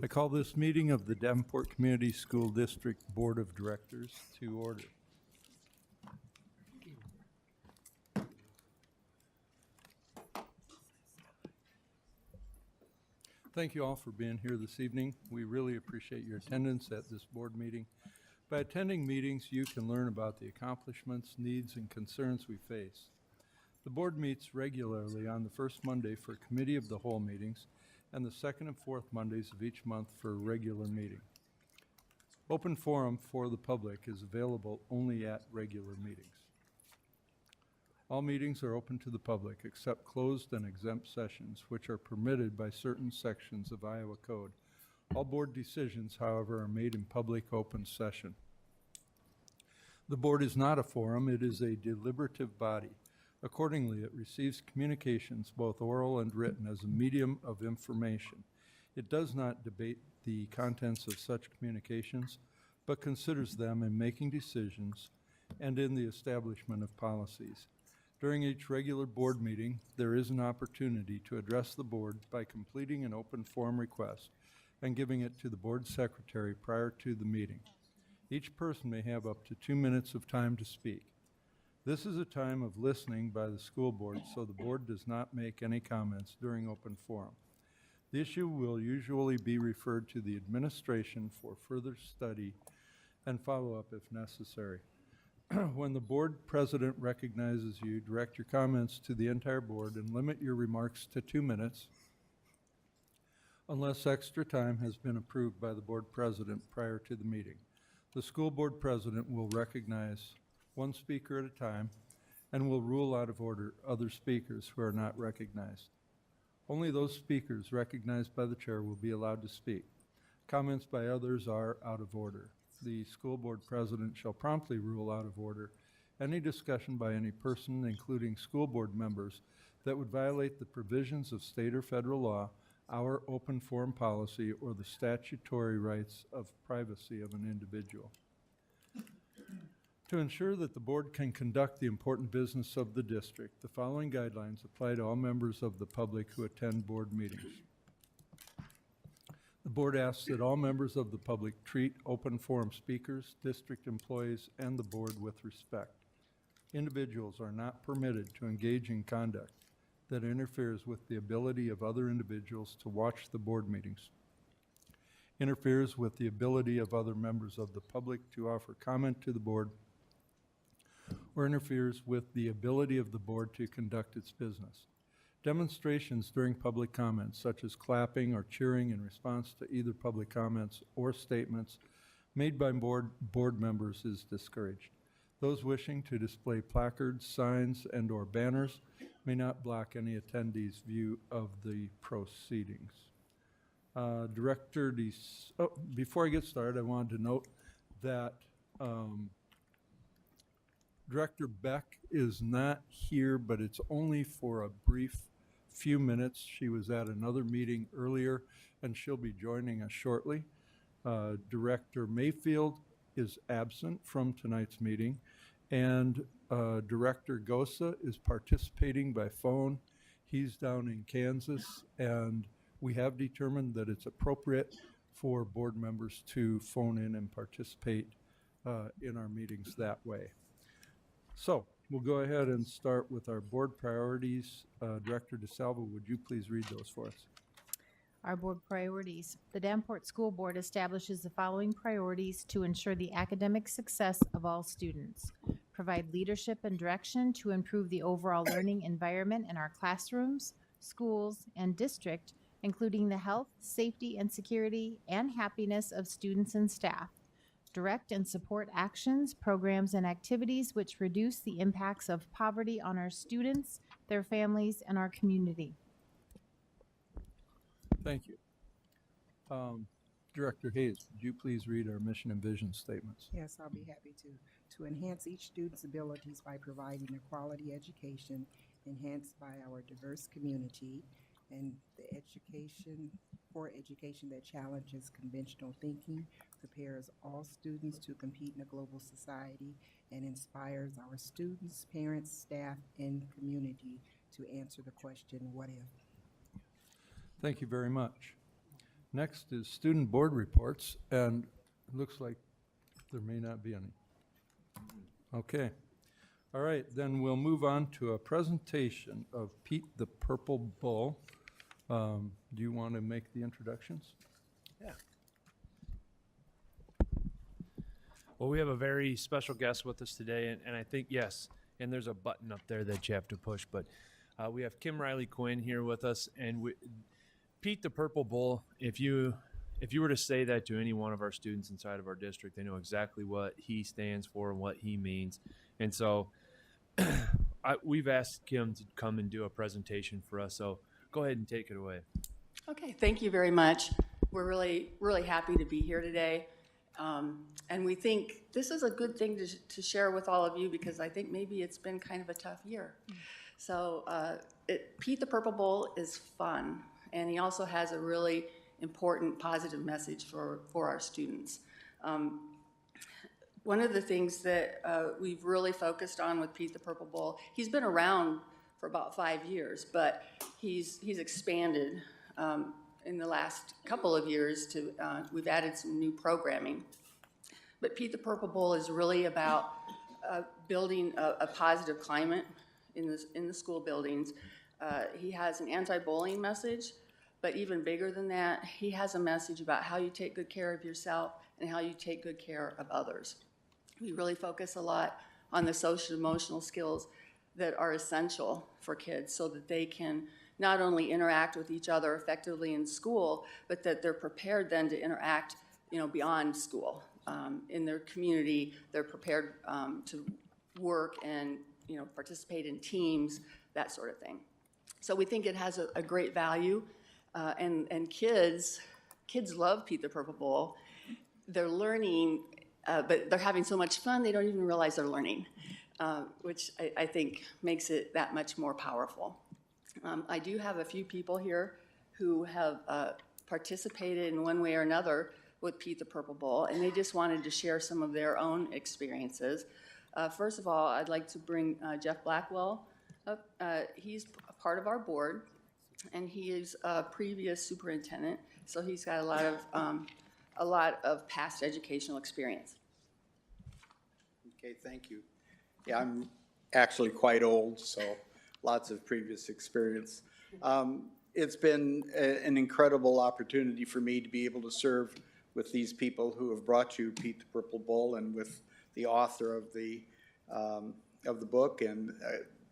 I call this meeting of the Davenport Community School District Board of Directors to order. Thank you all for being here this evening. We really appreciate your attendance at this board meeting. By attending meetings, you can learn about the accomplishments, needs, and concerns we face. The board meets regularly on the first Monday for committee of the whole meetings and the second and fourth Mondays of each month for a regular meeting. Open forum for the public is available only at regular meetings. All meetings are open to the public except closed and exempt sessions, which are permitted by certain sections of Iowa Code. All board decisions, however, are made in public open session. The board is not a forum, it is a deliberative body. Accordingly, it receives communications, both oral and written, as a medium of information. It does not debate the contents of such communications, but considers them in making decisions and in the establishment of policies. During each regular board meeting, there is an opportunity to address the board by completing an open forum request and giving it to the board secretary prior to the meeting. Each person may have up to 2 minutes of time to speak. This is a time of listening by the school board, so the board does not make any comments during open forum. The issue will usually be referred to the administration for further study and follow-up if necessary. When the board president recognizes you, direct your comments to the entire board and limit your remarks to 2 minutes unless extra time has been approved by the board president prior to the meeting. The school board president will recognize one speaker at a time and will rule out of order other speakers who are not recognized. Only those speakers recognized by the chair will be allowed to speak. Comments by others are out of order. The school board president shall promptly rule out of order any discussion by any person, including school board members, that would violate the provisions of state or federal law, our open forum policy, or the statutory rights of privacy of an individual. To ensure that the board can conduct the important business of the district, the following guidelines apply to all members of the public who attend board meetings. The board asks that all members of the public treat open forum speakers, district employees, and the board with respect. Individuals are not permitted to engage in conduct that interferes with the ability of other individuals to watch the board meetings, interferes with the ability of other members of the public to offer comment to the board, or interferes with the ability of the board to conduct its business. Demonstrations during public comments, such as clapping or cheering in response to either public comments or statements made by board members, is discouraged. Those wishing to display placards, signs, and/or banners may not block any attendee's view of the proceedings. Before I get started, I wanted to note that Director Beck is not here, but it's only for a brief few minutes. She was at another meeting earlier, and she'll be joining us shortly. Director Mayfield is absent from tonight's meeting, and Director Gosa is participating by phone. He's down in Kansas, and we have determined that it's appropriate for board members to phone in and participate in our meetings that way. So we'll go ahead and start with our board priorities. Director DeSalvo, would you please read those for us? Our board priorities. The Davenport School Board establishes the following priorities to ensure the academic success of all students. Provide leadership and direction to improve the overall learning environment in our classrooms, schools, and district, including the health, safety, and security and happiness of students and staff. Direct and support actions, programs, and activities which reduce the impacts of poverty on our students, their families, and our community. Thank you. Director Hayes, would you please read our mission and vision statements? Yes, I'll be happy to. To enhance each student's abilities by providing a quality education enhanced by our diverse community, and the education that challenges conventional thinking, prepares all students to compete in a global society, and inspires our students, parents, staff, and community to answer the question, what if? Thank you very much. Next is student board reports, and it looks like there may not be any. Okay. All right, then we'll move on to a presentation of Pete the Purple Bull. Do you want to make the introductions? Yeah. Well, we have a very special guest with us today, and I think, yes, and there's a button up there that you have to push, but we have Kim Riley Quinn here with us, and Pete the Purple Bull, if you were to say that to any one of our students inside of our district, they know exactly what he stands for and what he means. And so we've asked Kim to come and do a presentation for us, so go ahead and take it away. Okay, thank you very much. We're really, really happy to be here today. And we think this is a good thing to share with all of you because I think maybe it's been kind of a tough year. So Pete the Purple Bull is fun, and he also has a really important positive message for our students. One of the things that we've really focused on with Pete the Purple Bull, he's been around for about 5 years, but he's expanded in the last couple of years to, we've added some new programming. But Pete the Purple Bull is really about building a positive climate in the school buildings. He has an anti-bullying message, but even bigger than that, he has a message about how you take good care of yourself and how you take good care of others. We really focus a lot on the social emotional skills that are essential for kids so that they can not only interact with each other effectively in school, but that they're prepared then to interact, beyond school. In their community, they're prepared to work and, participate in teams, that sort of thing. So we think it has a great value, and kids love Pete the Purple Bull. They're learning, but they're having so much fun they don't even realize they're learning, which I think makes it that much more powerful. I do have a few people here who have participated in one way or another with Pete the Purple Bull, and they just wanted to share some of their own experiences. First of all, I'd like to bring Jeff Blackwell up. He's a part of our board, and he is a previous superintendent, so he's got a lot of past educational experience. Okay, thank you. Yeah, I'm actually quite old, so lots of previous experience. It's been an incredible opportunity for me to be able to serve with these people who have brought you Pete the Purple Bull and with the author of the book and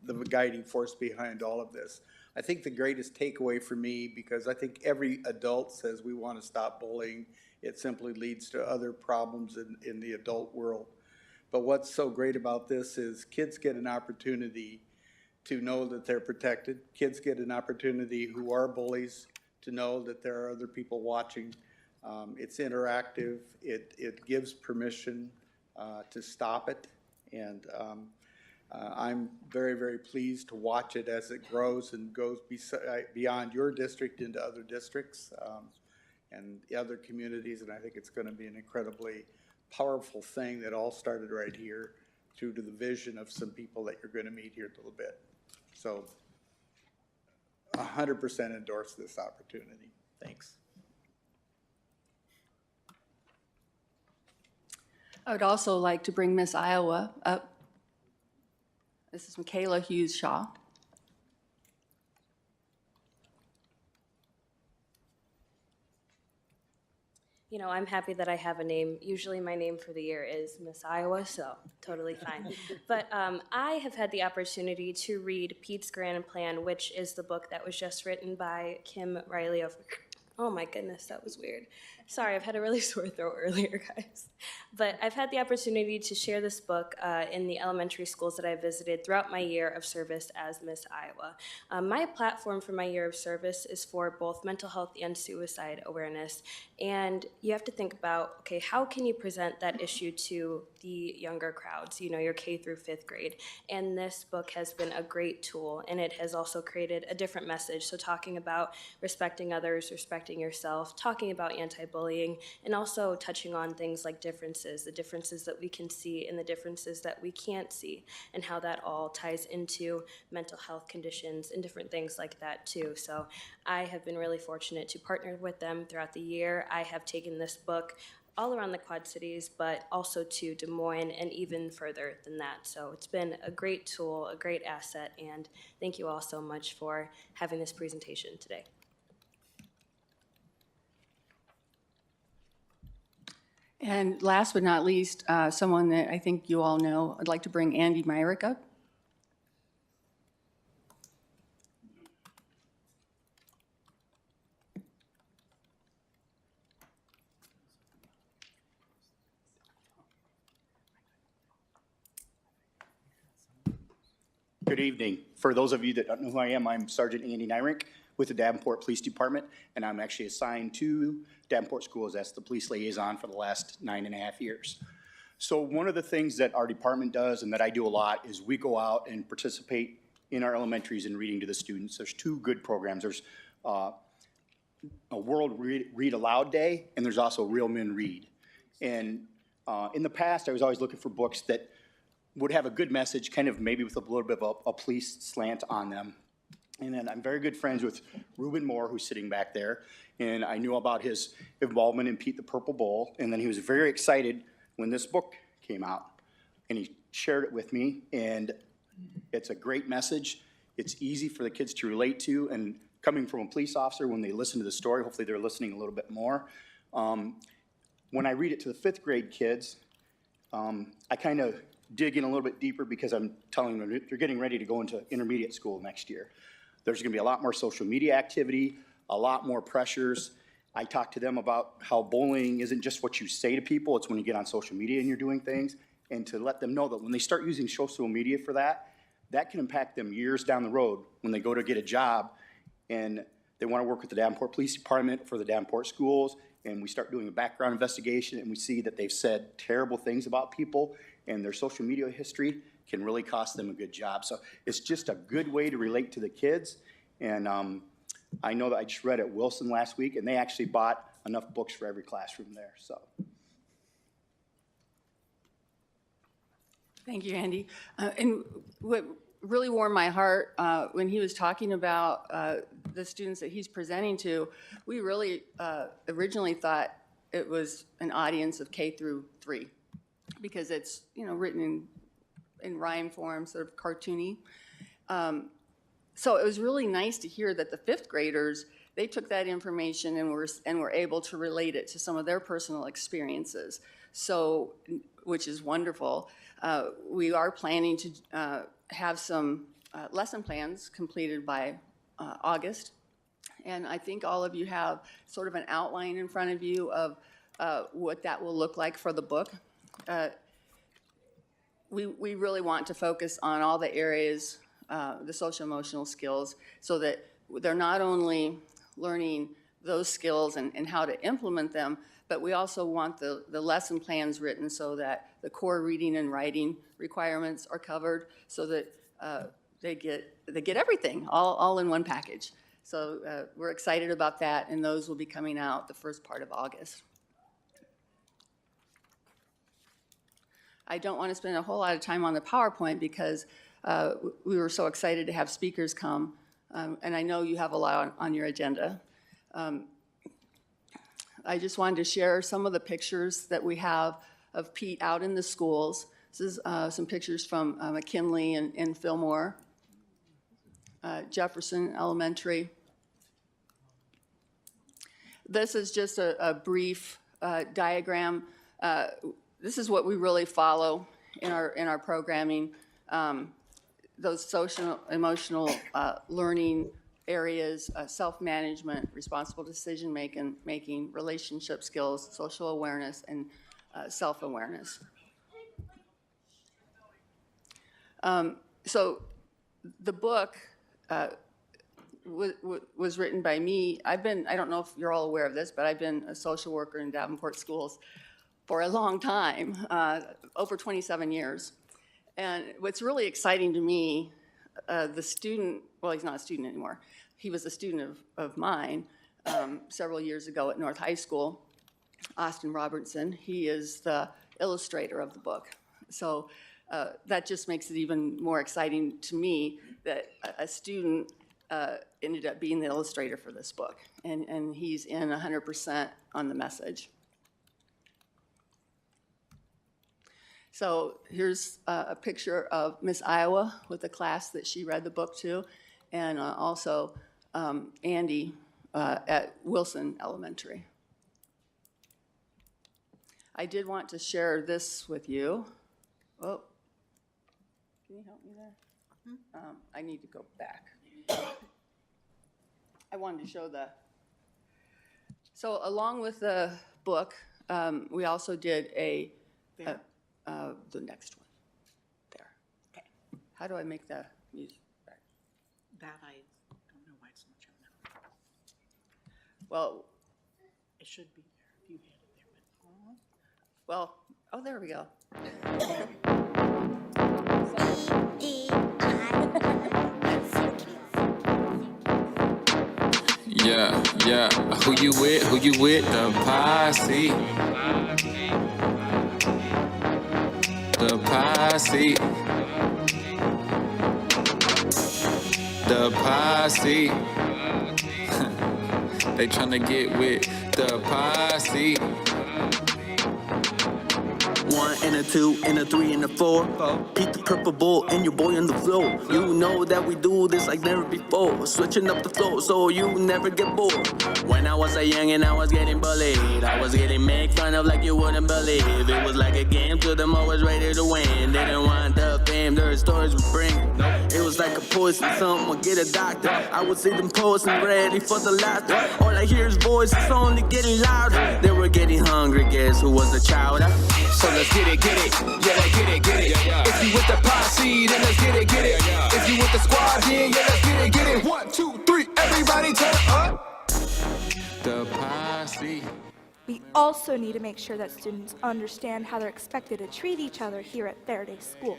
the guiding force behind all of this. I think the greatest takeaway for me, because I think every adult says we want to stop bullying, it simply leads to other problems in the adult world. But what's so great about this is kids get an opportunity to know that they're protected. Kids get an opportunity who are bullies to know that there are other people watching. It's interactive. It gives permission to stop it. And I'm very, very pleased to watch it as it grows and goes beyond your district into other districts and the other communities. And I think it's going to be an incredibly powerful thing that all started right here through to the vision of some people that you're going to meet here in a little bit. So 100% endorse this opportunity. Thanks. I would also like to bring Miss Iowa up. This is Michaela Hughes Shaw. I'm happy that I have a name. Usually my name for the year is Miss Iowa, so totally fine. But I have had the opportunity to read Pete's Grand Plan, which is the book that was just written by Kim Riley of... Oh my goodness, that was weird. Sorry, I've had a really sore throat earlier, guys. But I've had the opportunity to share this book in the elementary schools that I visited throughout my year of service as Miss Iowa. My platform for my year of service is for both mental health and suicide awareness. And you have to think about, okay, how can you present that issue to the younger crowds, your K through 5th grade? And this book has been a great tool, and it has also created a different message. So talking about respecting others, respecting yourself, talking about anti-bullying, bullying, and also touching on things like differences, the differences that we can see and the differences that we can't see, and how that all ties into mental health conditions and different things like that too. So I have been really fortunate to partner with them throughout the year. I have taken this book all around the Quad Cities, but also to Des Moines and even further than that. So it's been a great tool, a great asset, and thank you all so much for having this presentation today. And last but not least, someone that I think you all know, I'd like to bring Andy Myrick up. Good evening. For those of you that don't know who I am, I'm Sergeant Andy Nyrick with the Davenport Police Department, and I'm actually assigned to Davenport Schools as the police liaison for the last 9.5 years. So one of the things that our department does and that I do a lot is we go out and participate in our elementaries in reading to the students. There's two good programs. There's a World Read Aloud Day, and there's also Real Men Read. And in the past, I was always looking for books that would have a good message, kind of maybe with a little bit of a police slant on them. And then I'm very good friends with Reuben Moore, who's sitting back there, and I knew about his involvement in Pete the Purple Bull, and then he was very excited when this book came out, and he shared it with me, and it's a great message. It's easy for the kids to relate to, and coming from a police officer, when they listen to the story, hopefully they're listening a little bit more. When I read it to the 5th grade kids, I kind of dig in a little bit deeper because I'm telling them they're getting ready to go into intermediate school next year. There's going to be a lot more social media activity, a lot more pressures. I talk to them about how bullying isn't just what you say to people, it's when you get on social media and you're doing things, and to let them know that when they start using social media for that, that can impact them years down the road when they go to get a job and they want to work with the Davenport Police Department for the Davenport schools, and we start doing a background investigation and we see that they've said terrible things about people and their social media history can really cost them a good job. So it's just a good way to relate to the kids. And I know that I just read at Wilson last week, and they actually bought enough books for every classroom there. So. Thank you, Andy. And what really warmed my heart when he was talking about the students that he's presenting to, we really originally thought it was an audience of K through 3 because it's, you know, written in rhyme form, sort of cartoony. So it was really nice to hear that the 5th graders, they took that information and were able to relate it to some of their personal experiences. So, which is wonderful. We are planning to have some lesson plans completed by August. And I think all of you have sort of an outline in front of you of what that will look like for the book. We really want to focus on all the areas, the social emotional skills, so that they're not only learning those skills and how to implement them, but we also want the lesson plans written so that the core reading and writing requirements are covered, so that they get everything all in one package. So we're excited about that, and those will be coming out the first part of August. I don't want to spend a whole lot of time on the PowerPoint because we were so excited to have speakers come, and I know you have a lot on your agenda. I just wanted to share some of the pictures that we have of Pete out in the schools. This is some pictures from McKinley and Fillmore, Jefferson Elementary. This is just a brief diagram. This is what we really follow in our programming. Those social, emotional learning areas, self-management, responsible decision-making, relationship skills, social awareness, and self-awareness. So the book was written by me. I don't know if you're all aware of this, but I've been a social worker in Davenport schools for a long time, over 27 years. And what's really exciting to me, the student, well, he's not a student anymore. He was a student of mine several years ago at North High School. Austin Robertson. He is the illustrator of the book. So that just makes it even more exciting to me that a student ended up being the illustrator for this book. And he's in 100% on the message. So here's a picture of Miss Iowa with the class that she read the book to, and also Andy at Wilson Elementary. I did want to share this with you. Oh, can you help me there? I need to go back. I wanted to show so along with the book, we also did the next one, there. Okay. How do I make the music back? That I don't know why it's not showing up. Well, It should be there if you had it there, but. well, oh, there we go. Yeah, yeah. Who you with? Who you with? The posse. The posse. The posse. They tryna get with the posse. 1 and a 2 and a 3 and a 4. Pete the purple bull and your boy on the floor. You know that we do this like never before. Switching up the flow so you never get bored. When I was a young and I was getting bullied, I was getting made fun of like you wouldn't believe. It was like a game to them, always ready to win. Didn't want the fame their stories would bring. It was like a poison, something would get a doctor. I would see them posting ready for the laughter. All I hear is voices only getting louder. They were getting hungry, guess who was the chowder? So let's get it, yeah, get it. If you with the posse, then let's get it. If you with the squad, then yeah, let's get it. 1, 2, 3, everybody turn up. The posse. We also need to make sure that students understand how they're expected to treat each other here at Faraday School.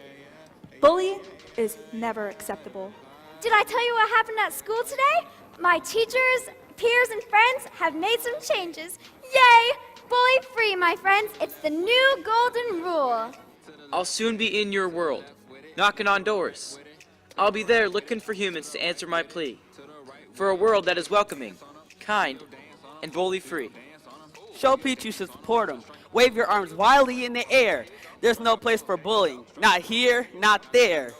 Bullying is never acceptable. Did I tell you what happened at school today? My teachers, peers, and friends have made some changes. Yay! Bully free, my friends. It's the new golden rule. I'll soon be in your world, knocking on doors. I'll be there looking for humans to answer my plea. For a world that is welcoming, kind, and bully free. Show Pete you should support him. Wave your arms wildly in the air. There's no place for bullying. Not here, not there.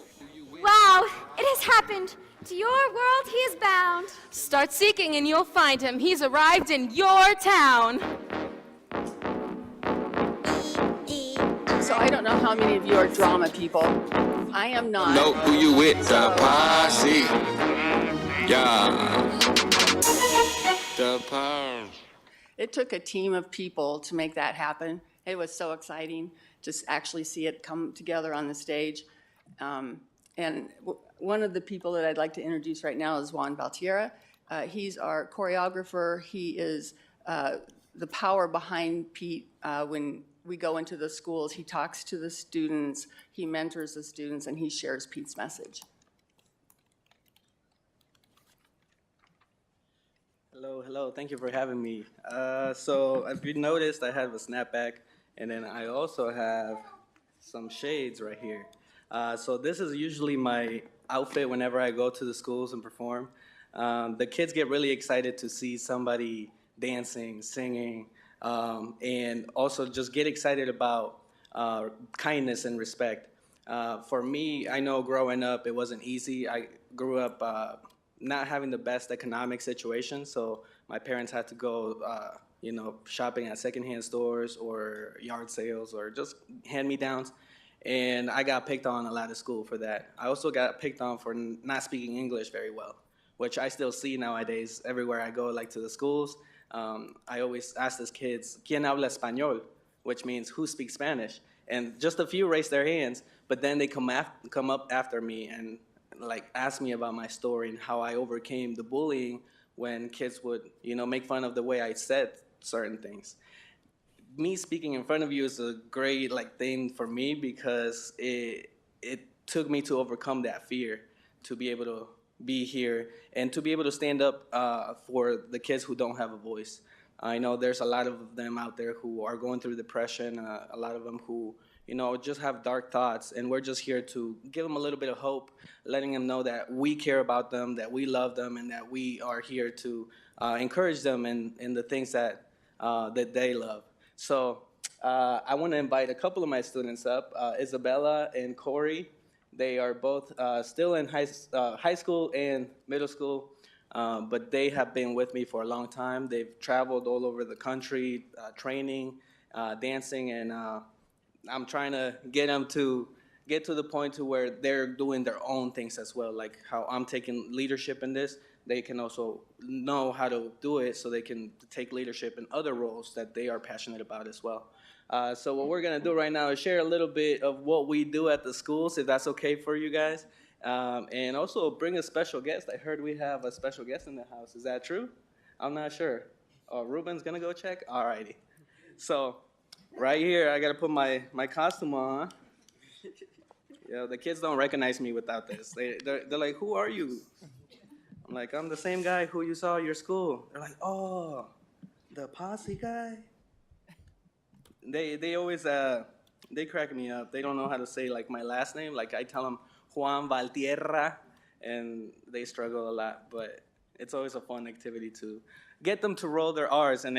Wow, it has happened. To your world he is bound. Start seeking and you'll find him. He's arrived in your town. So I don't know how many of you are drama people. I am not. No, who you with? The posse. Yeah. The posse. It took a team of people to make that happen. It was so exciting to actually see it come together on the stage. And one of the people that I'd like to introduce right now is Juan Baltierra. He's our choreographer. He is the power behind Pete when we go into the schools. He talks to the students, he mentors the students, and he shares Pete's message. Hello, thank you for having me. So if you noticed, I have a snapback, and then I also have some shades right here. So this is usually my outfit whenever I go to the schools and perform. The kids get really excited to see somebody dancing, singing, and also just get excited about kindness and respect. For me, I know growing up, it wasn't easy. I grew up not having the best economic situation, so my parents had to go, shopping at secondhand stores or yard sales or just hand-me-downs, and I got picked on a lot of school for that. I also got picked on for not speaking English very well, which I still see nowadays everywhere I go, like to the schools. I always ask these kids, ¿Quién habla español? Which means, who speaks Spanish? And just a few raise their hands, but then they come up after me and ask me about my story and how I overcame the bullying when kids would, make fun of the way I said certain things. Me speaking in front of you is a great thing for me because it took me to overcome that fear, to be able to be here and to be able to stand up for the kids who don't have a voice. I know there's a lot of them out there who are going through depression, a lot of them who, just have dark thoughts, and we're just here to give them a little bit of hope, letting them know that we care about them, that we love them, and that we are here to encourage them in the things that they love. So I want to invite a couple of my students up, Isabella and Corey. They are both still in high school and middle school. But they have been with me for a long time. They've traveled all over the country, training, dancing, and I'm trying to get them to get to the point to where they're doing their own things as well, like how I'm taking leadership in this. They can also know how to do it so they can take leadership in other roles that they are passionate about as well. So what we're gonna do right now is share a little bit of what we do at the schools, if that's okay for you guys. And also bring a special guest. I heard we have a special guest in the house. Is that true? I'm not sure. Oh, Ruben's gonna go check? All righty. So right here, I gotta put my costume on. The kids don't recognize me without this. They're like, who are you? I'm like, I'm the same guy who you saw at your school. They're like, oh, the posse guy? They always, they crack me up. They don't know how to say like my last name. Like I tell them, Juan Baltierra, and they struggle a lot, but it's always a fun activity to get them to roll their R's and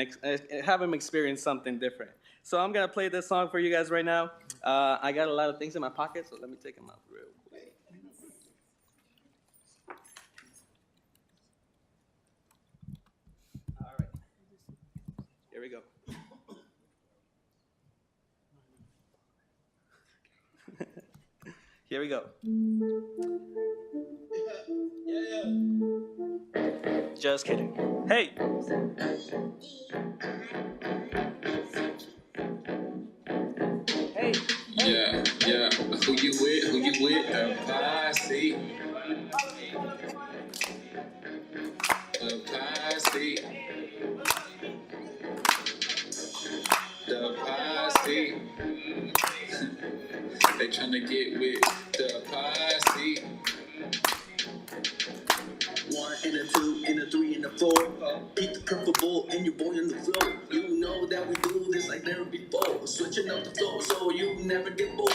have them experience something different. So I'm gonna play this song for you guys right now. I got a lot of things in my pocket, so let me take them out real quick. All right, here we go. Here we go. Just kidding. Hey! Hey! Yeah, yeah. Who you with? Who you with? The posse. The posse. The posse. They tryna get with the posse. 1 and a 2 and a 3 and a 4. Beat the purple bull and your boy on the floor. You know that we do this like never before. Switching up the flow so you never get bored.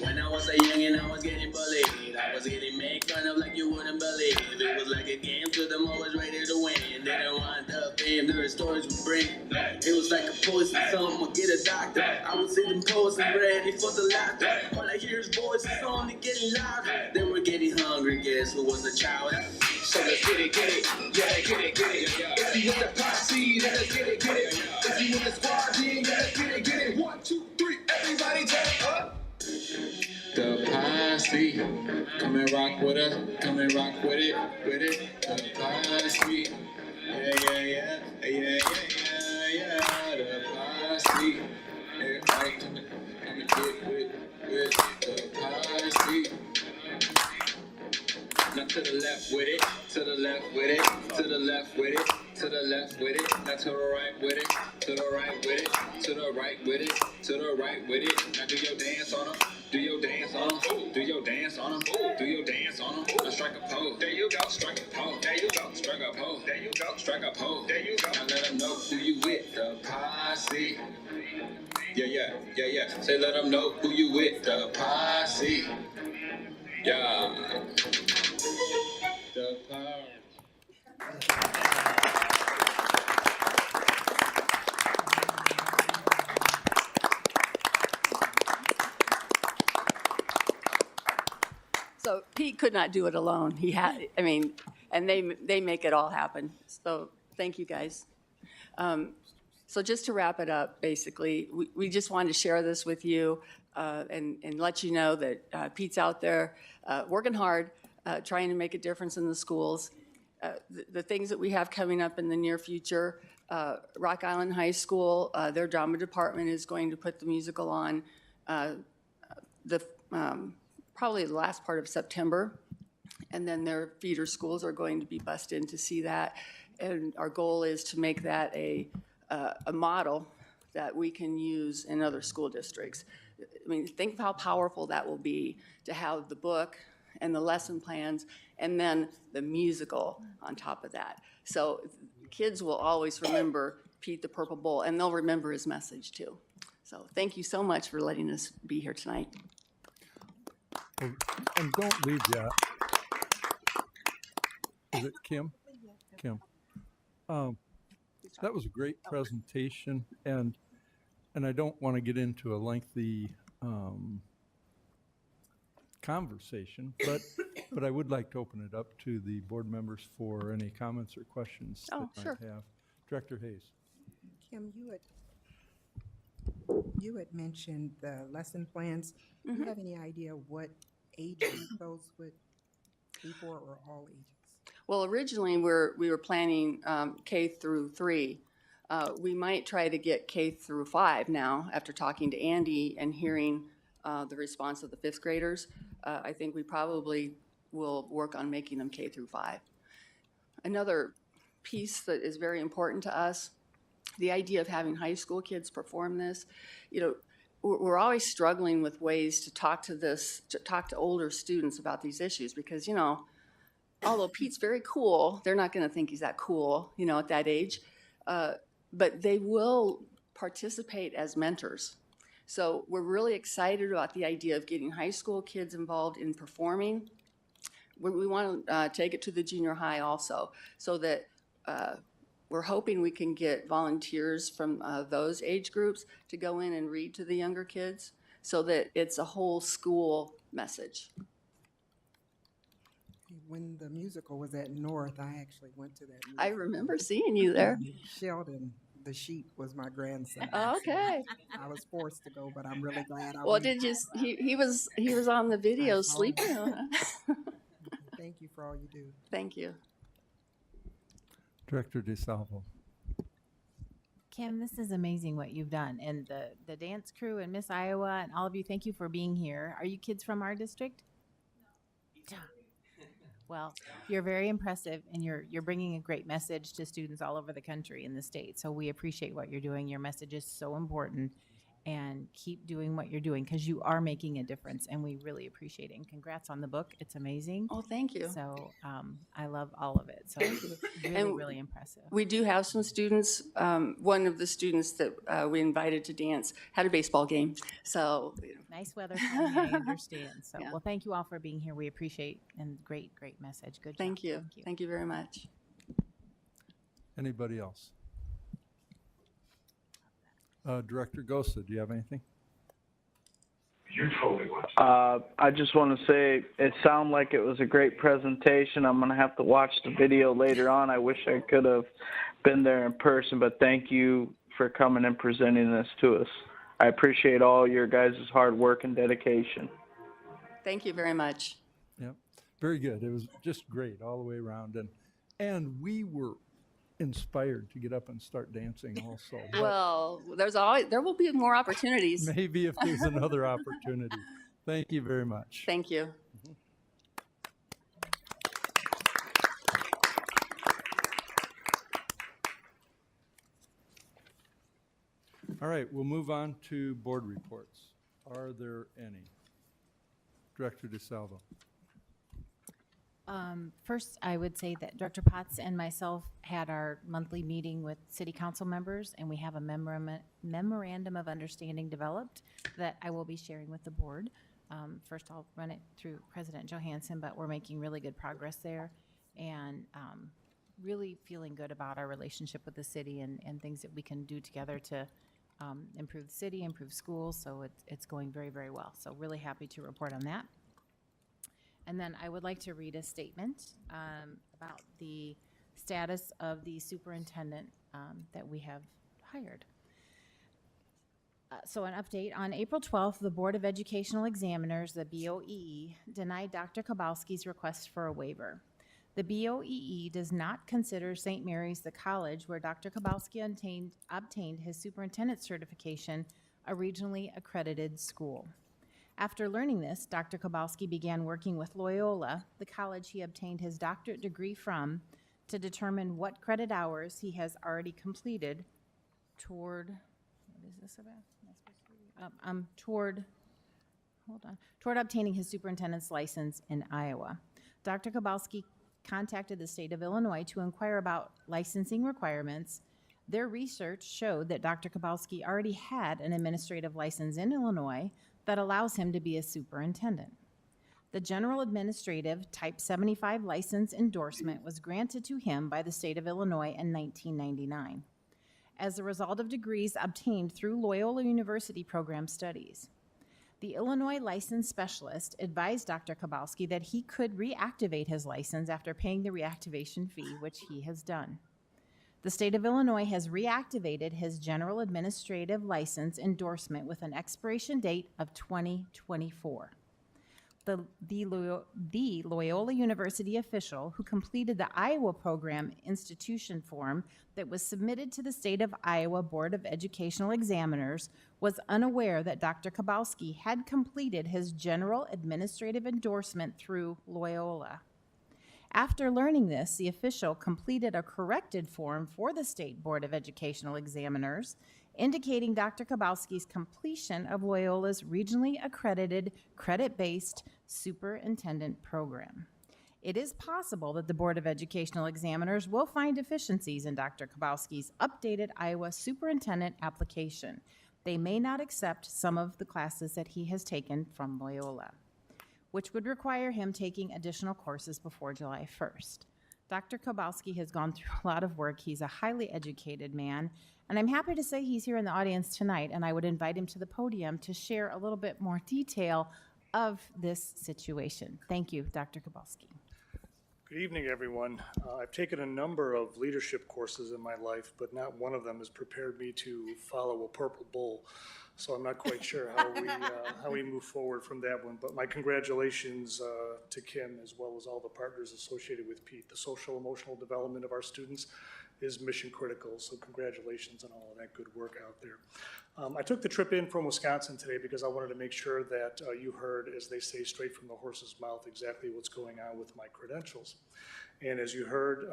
When I was a youngin', I was getting bullied. I was getting made fun of like you wouldn't believe. It was like a game, so them always ready to win. They didn't want the fame, their stories would bring. It was like a poison, someone get a doctor. I was sitting posing, ready for the laughter. All I hear is voices only getting louder. They were getting hungry, guess who was the child? So let's get it, yeah, get it. If you with the posse, then let's get it. If you with the squad, then let's get it. 1, 2, 3, everybody turn up. The posse, come and rock with us, come and rock with it. The posse, yeah. The posse, everybody come and get with the posse. Now to the left with it, to the left with it, to the left with it, to the left with it, now to the right with it, to the right with it, to the right with it, to the right with it. Now do your dance on them, do your dance on them, do your dance on them, do your dance on them. Now strike a pose, there you go, strike a pose, there you go, strike a pose, there you go, strike a pose, there you go. Now let them know who you with, the posse. Yeah. Say let them know who you with, the posse. Yeah. The power. So Pete could not do it alone. He had, and they make it all happen. So thank you guys. So just to wrap it up, basically, we just wanted to share this with you and let you know that Pete's out there working hard, trying to make a difference in the schools. The things that we have coming up in the near future, Rock Island High School, their drama department is going to put the musical on probably the last part of September. And then their feeder schools are going to be bussed in to see that. And our goal is to make that a model that we can use in other school districts. Think of how powerful that will be to have the book and the lesson plans and then the musical on top of that. So kids will always remember Pete the Purple Bull, and they'll remember his message too. So thank you so much for letting us be here tonight. And don't leave yet. Is it Kim? Kim. That was a great presentation, and I don't want to get into a lengthy conversation, but I would like to open it up to the board members for any comments or questions Oh, that sure. might have. Director Hayes. Kim, you had mentioned the lesson plans. Do you have any idea what age group those would be for, or all ages? Well, originally, we were planning K through 3. We might try to get K through 5 now, after talking to Andy and hearing the response of the 5th graders. I think we probably will work on making them K through 5. Another piece that is very important to us, the idea of having high school kids perform this. You know, we're always struggling with ways to talk to older students about these issues, because, you know, although Pete's very cool, they're not going to think he's that cool, you know, at that age. But they will participate as mentors. So we're really excited about the idea of getting high school kids involved in performing. We want to take it to the junior high also, so that we're hoping we can get volunteers from those age groups to go in and read to the younger kids, so that it's a whole school message. When the musical was at North, I actually went to that musical. I remember seeing you there. Sheldon, the sheep, was my grandson. Okay. So I was forced to go, but I'm really glad I Well, went. did you? He was on the video I saw sleeping. him. Thank you for all you do. Thank you. Director DeSalvo. Kim, this is amazing what you've done. And the dance crew and Miss Iowa and all of you, thank you for being here. Are you kids from our district? No. Well, you're very impressive, and you're bringing a great message to students all over the country and the state. So we appreciate what you're doing. Your message is so important, and keep doing what you're doing, because you are making a difference, and we really appreciate it. And congrats on the book. It's amazing. Oh, thank you. So I love all of it. So really, And really impressive. We do have some students. One of the students that we invited to dance had a baseball game. So Nice weather coming, I understand. So, Yeah. well, thank you all for being here. We appreciate, and great message. Good job. thank you. Thank you very much. Anybody else? Director Gosa, do you have anything? I just want to say it sounded like it was a great presentation. I'm going to have to watch the video later on. I wish I could have been there in person, but thank you for coming and presenting this to us. I appreciate all your guys' hard work and dedication. Thank you very much. Yep, very good. It was just great all the way around, and we were inspired to get up and start dancing also. But Well, there will be more opportunities. maybe if there's another opportunity. Thank you very much. Thank you. All right, we'll move on to board reports. Are there any? Director DeSalvo. First, I would say that Director Potts and myself had our monthly meeting with city council members, and we have a memorandum of understanding developed that I will be sharing with the board. First, I'll run it through President Johansson, but we're making really good progress there, and really feeling good about our relationship with the city and things that we can do together to improve the city, improve schools. So it's going very, very well. So really happy to report on that. And then I would like to read a statement about the status of the superintendent that we have hired. So an update, on April 12th, the Board of Educational Examiners, the BOEE, denied Dr. Kowalski's request for a waiver. The BOEE does not consider St. Mary's the college where Dr. Kowalski obtained his superintendent certification a regionally accredited school. After learning this, Dr. Kowalski began working with Loyola, the college he obtained his doctorate degree from, to determine what credit hours he has already completed toward, what is this about? Toward obtaining his superintendent's license in Iowa. Dr. Kowalski contacted the state of Illinois to inquire about licensing requirements. Their research showed that Dr. Kowalski already had an administrative license in Illinois that allows him to be a superintendent. The General Administrative Type 75 license endorsement was granted to him by the state of Illinois in 1999 as a result of degrees obtained through Loyola University program studies. The Illinois license specialist advised Dr. Kowalski that he could reactivate his license after paying the reactivation fee, which he has done. The state of Illinois has reactivated his general administrative license endorsement with an expiration date of 2024. The Loyola University official who completed the Iowa program institution form that was submitted to the State of Iowa Board of Educational Examiners was unaware that Dr. Kowalski had completed his general administrative endorsement through Loyola. After learning this, the official completed a corrected form for the State Board of Educational Examiners indicating Dr. Kowalski's completion of Loyola's regionally accredited credit-based superintendent program. It is possible that the Board of Educational Examiners will find deficiencies in Dr. Kowalski's updated Iowa superintendent application. They may not accept some of the classes that he has taken from Loyola, which would require him taking additional courses before July 1st. Dr. Kowalski has gone through a lot of work. He's a highly educated man, and I'm happy to say he's here in the audience tonight, and I would invite him to the podium to share a little bit more detail of this situation. Thank you, Dr. Kowalski. Good evening, everyone. I've taken a number of leadership courses in my life, but not one of them has prepared me to follow a purple bull. So I'm not quite sure how we move forward from that one. But my congratulations to Kim, as well as all the partners associated with Pete. The social emotional development of our students is mission critical. So congratulations on all of that good work out there. I took the trip in from Wisconsin today because I wanted to make sure that you heard, as they say, straight from the horse's mouth, exactly what's going on with my credentials. And as you heard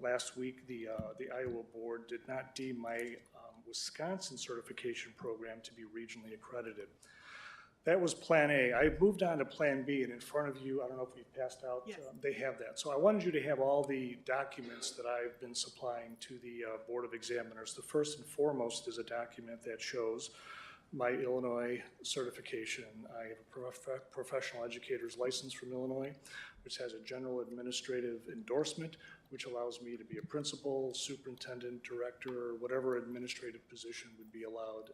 last week, the Iowa board did not deem my Wisconsin certification program to be regionally accredited. That was Plan A. I moved on to Plan B, and in front of you, I don't know if we've passed out, Yes. They have that. So I wanted you to have all the documents that I've been supplying to the Board of Examiners. The first and foremost is a document that shows my Illinois certification. I have a professional educator's license from Illinois, which has a general administrative endorsement, which allows me to be a principal, superintendent, director, or whatever administrative position would be allowed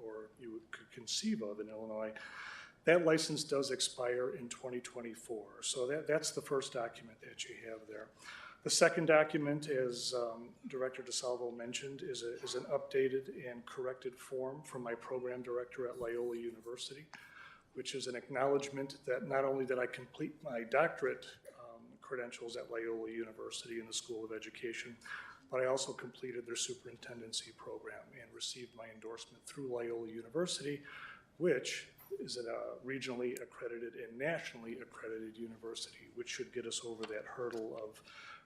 or you could conceive of in Illinois. That license does expire in 2024. So that's the first document that you have there. The second document, as Director DeSalvo mentioned, is an updated and corrected form from my program director at Loyola University, which is an acknowledgement that not only did I complete my doctorate credentials at Loyola University in the School of Education, but I also completed their superintendency program and received my endorsement through Loyola University, which is a regionally accredited and nationally accredited university, which should get us over that hurdle of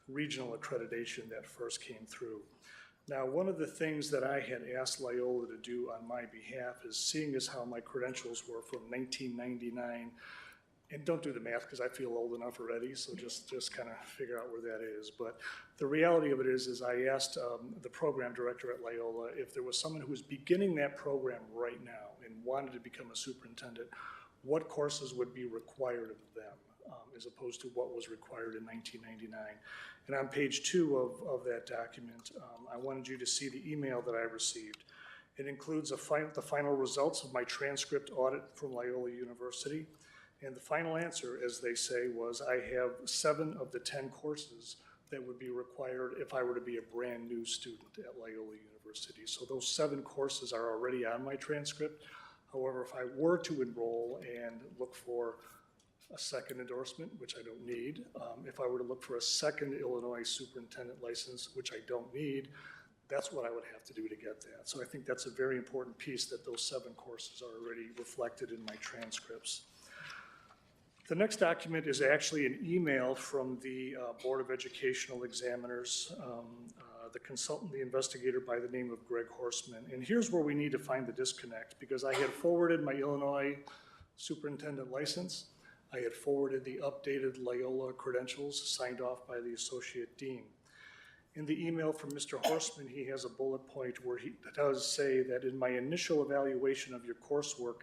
regional accreditation that first came through. Now, one of the things that I had asked Loyola to do on my behalf is, seeing as how my credentials were from 1999, and don't do the math because I feel old enough already, so just kind of figure out where that is. But the reality of it is I asked the program director at Loyola if there was someone who was beginning that program right now and wanted to become a superintendent, what courses would be required of them as opposed to what was required in 1999. And on page 2 of that document, I wanted you to see the email that I received. It includes the final results of my transcript audit from Loyola University. And the final answer, as they say, was I have 7 of the 10 courses that would be required if I were to be a brand new student at Loyola University. So those 7 courses are already on my transcript. However, if I were to enroll and look for a second endorsement, which I don't need, if I were to look for a second Illinois superintendent license, which I don't need, that's what I would have to do to get that. So I think that's a very important piece, that those 7 courses are already reflected in my transcripts. The next document is actually an email from the Board of Educational Examiners, the consultant, the investigator by the name of Greg Horstman. And here's where we need to find the disconnect, because I had forwarded my Illinois superintendent license. I had forwarded the updated Loyola credentials signed off by the associate dean. In the email from Mr. Horstman, he has a bullet point where he does say that in my initial evaluation of your coursework,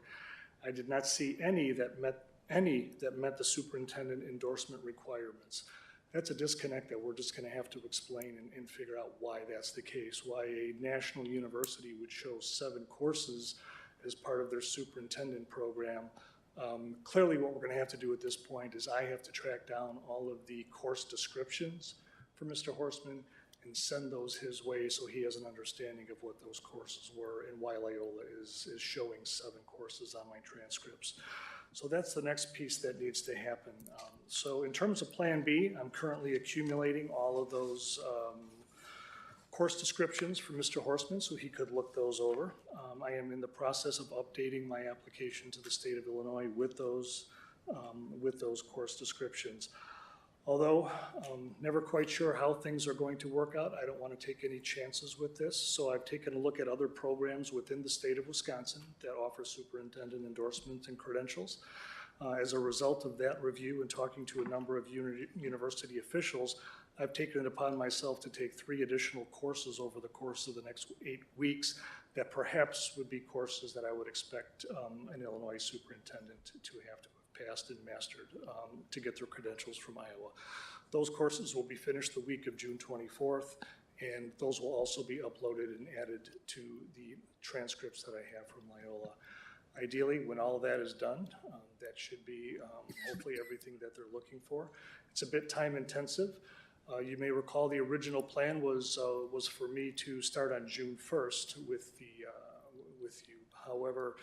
I did not see any that met the superintendent endorsement requirements. That's a disconnect that we're just going to have to explain and figure out why that's the case, why a national university would show 7 courses as part of their superintendent program. Clearly what we're going to have to do at this point is I have to track down all of the course descriptions for Mr. Horstman and send those his way so he has an understanding of what those courses were and why Loyola is showing 7 courses on my transcripts. So that's the next piece that needs to happen. So in terms of Plan B, I'm currently accumulating all of those course descriptions for Mr. Horstman so he could look those over. I am in the process of updating my application to the state of Illinois with those course descriptions. Although never quite sure how things are going to work out, I don't want to take any chances with this. So I've taken a look at other programs within the state of Wisconsin that offer superintendent endorsements and credentials. As a result of that review and talking to a number of university officials, I've taken it upon myself to take 3 additional courses over the course of the next 8 weeks that perhaps would be courses that I would expect an Illinois superintendent to have to have passed and mastered to get their credentials from Iowa. Those courses will be finished the week of June 24th, and those will also be uploaded and added to the transcripts that I have from Loyola. Ideally, when all of that is done, that should be hopefully everything that they're looking for. It's a bit time intensive. You may recall the original plan was for me to start on June 1st with you. However,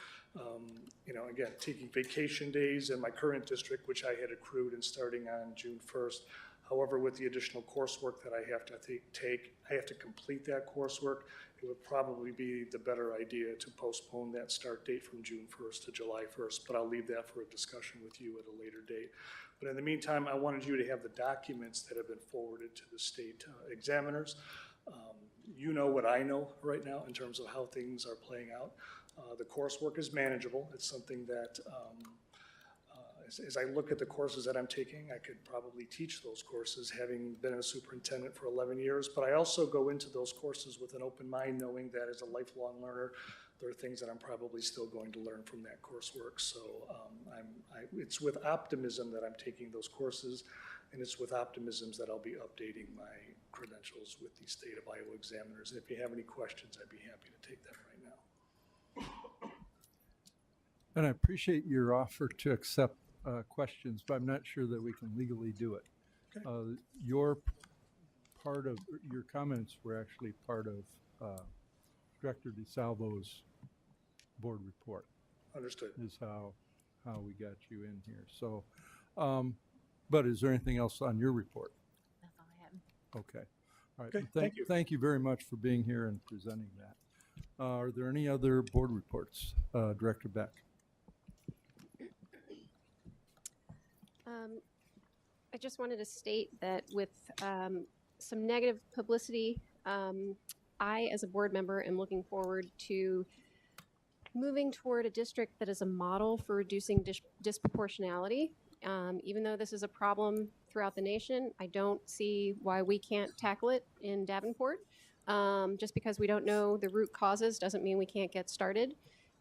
again, taking vacation days in my current district, which I had accrued and starting on June 1st. However, with the additional coursework that I have to take, I have to complete that coursework. It would probably be the better idea to postpone that start date from June 1st to July 1st, but I'll leave that for a discussion with you at a later date. But in the meantime, I wanted you to have the documents that have been forwarded to the state examiners. You know what I know right now in terms of how things are playing out. The coursework is manageable. It's something that, as I look at the courses that I'm taking, I could probably teach those courses, having been a superintendent for 11 years. But I also go into those courses with an open mind, knowing that as a lifelong learner, there are things that I'm probably still going to learn from that coursework. So it's with optimism that I'm taking those courses, and it's with optimisms that I'll be updating my credentials with the state of Iowa examiners. And if you have any questions, I'd be happy to take them right now. And I appreciate your offer to accept questions, but I'm not sure that we can legally do it. Okay. Your comments were actually part of Director DeSalvo's board report. Understood. Is how we got you in here. So, but is there anything else on your report? That's all I have. Okay. All right. Okay, thank you. Thank you very much for being here and presenting that. Are there any other board reports? Director Beck. I just wanted to state that with some negative publicity, I, as a board member, am looking forward to moving toward a district that is a model for reducing disproportionality. Even though this is a problem throughout the nation, I don't see why we can't tackle it in Davenport. Just because we don't know the root causes doesn't mean we can't get started.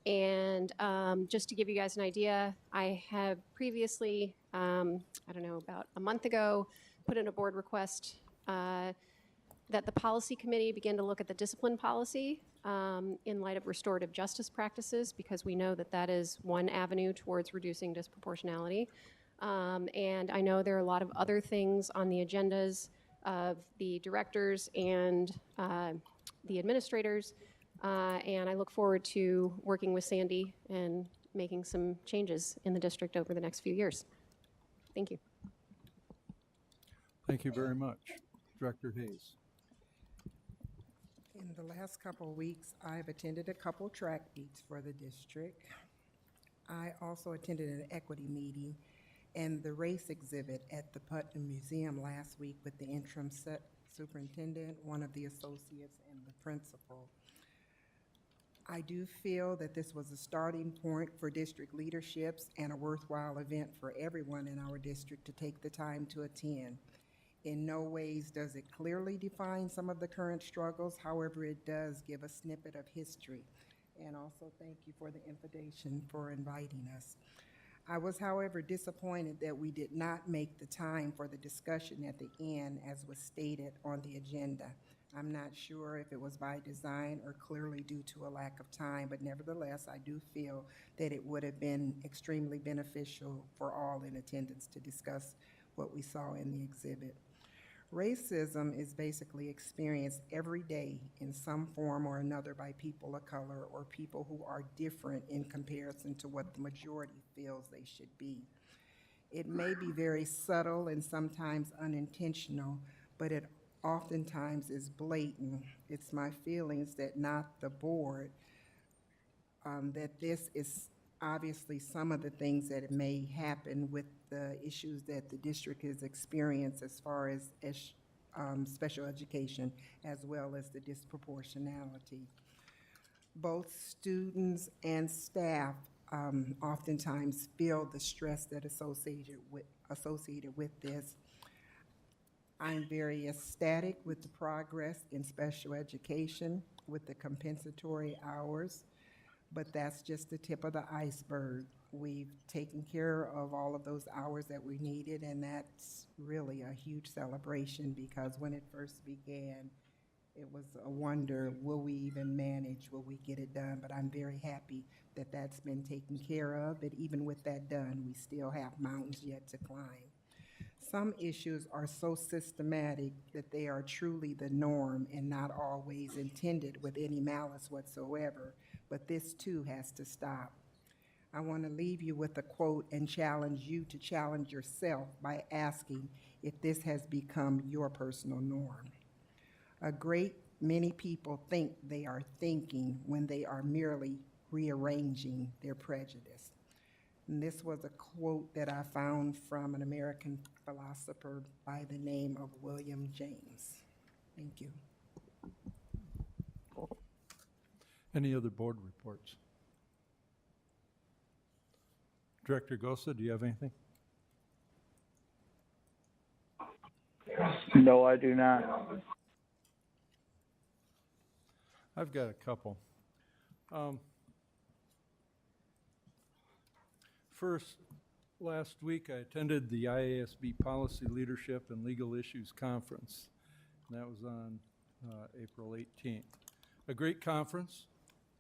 And just to give you guys an idea, I have previously, I don't know, about a month ago, put in a board request that the policy committee begin to look at the discipline policy in light of restorative justice practices, because we know that that is one avenue towards reducing disproportionality. And I know there are a lot of other things on the agendas of the directors and the administrators, and I look forward to working with Sandy and making some changes in the district over the next few years. Thank you. Thank you very much. Director Hayes. In the last couple of weeks, I've attended a couple track meets for the district. I also attended an equity meeting and the race exhibit at the Putnam Museum last week with the interim superintendent, one of the associates, and the principal. I do feel that this was a starting point for district leaderships and a worthwhile event for everyone in our district to take the time to attend. In no ways does it clearly define some of the current struggles. However, it does give a snippet of history. And also thank you for the invitation for inviting us. I was, however, disappointed that we did not make the time for the discussion at the end as was stated on the agenda. I'm not sure if it was by design or clearly due to a lack of time, but nevertheless, I do feel that it would have been extremely beneficial for all in attendance to discuss what we saw in the exhibit. Racism is basically experienced every day in some form or another by people of color or people who are different in comparison to what the majority feels they should be. It may be very subtle and sometimes unintentional, but it oftentimes is blatant. It's my feelings that not the board, that this is obviously some of the things that may happen with the issues that the district has experienced as far as special education, as well as the disproportionality. Both students and staff oftentimes feel the stress that associated with this. I'm very ecstatic with the progress in special education with the compensatory hours, but that's just the tip of the iceberg. We've taken care of all of those hours that we needed, and that's really a huge celebration because when it first began, it was a wonder, will we even manage, will we get it done? But I'm very happy that that's been taken care of, but even with that done, we still have mountains yet to climb. Some issues are so systematic that they are truly the norm and not always intended with any malice whatsoever, but this too has to stop. I want to leave you with a quote and challenge you to challenge yourself by asking if this has become your personal norm. A great many people think they are thinking when they are merely rearranging their prejudice. And this was a quote that I found from an American philosopher by the name of William James. Thank you. Any other board reports? Director Gosa, do you have anything? No, I do not. I've got a couple. First, last week I attended the IASB Policy Leadership and Legal Issues Conference. And that was on April 18th. A great conference,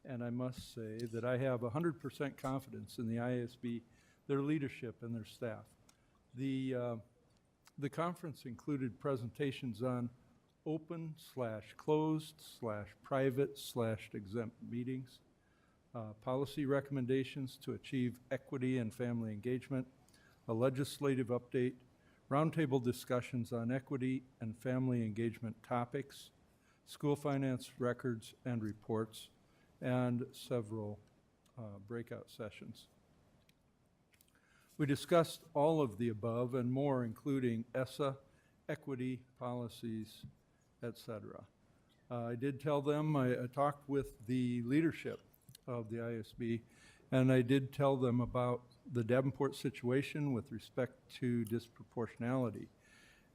and I must say that I have 100% confidence in the IASB, their leadership, and their staff. The conference included presentations on open/closed/private/exempt meetings, policy recommendations to achieve equity and family engagement, a legislative update, roundtable discussions on equity and family engagement topics, school finance records and reports, and several breakout sessions. We discussed all of the above and more, including ESSA, equity, policies, etc. I did tell them, I talked with the leadership of the ISB, and I did tell them about the Davenport situation with respect to disproportionality.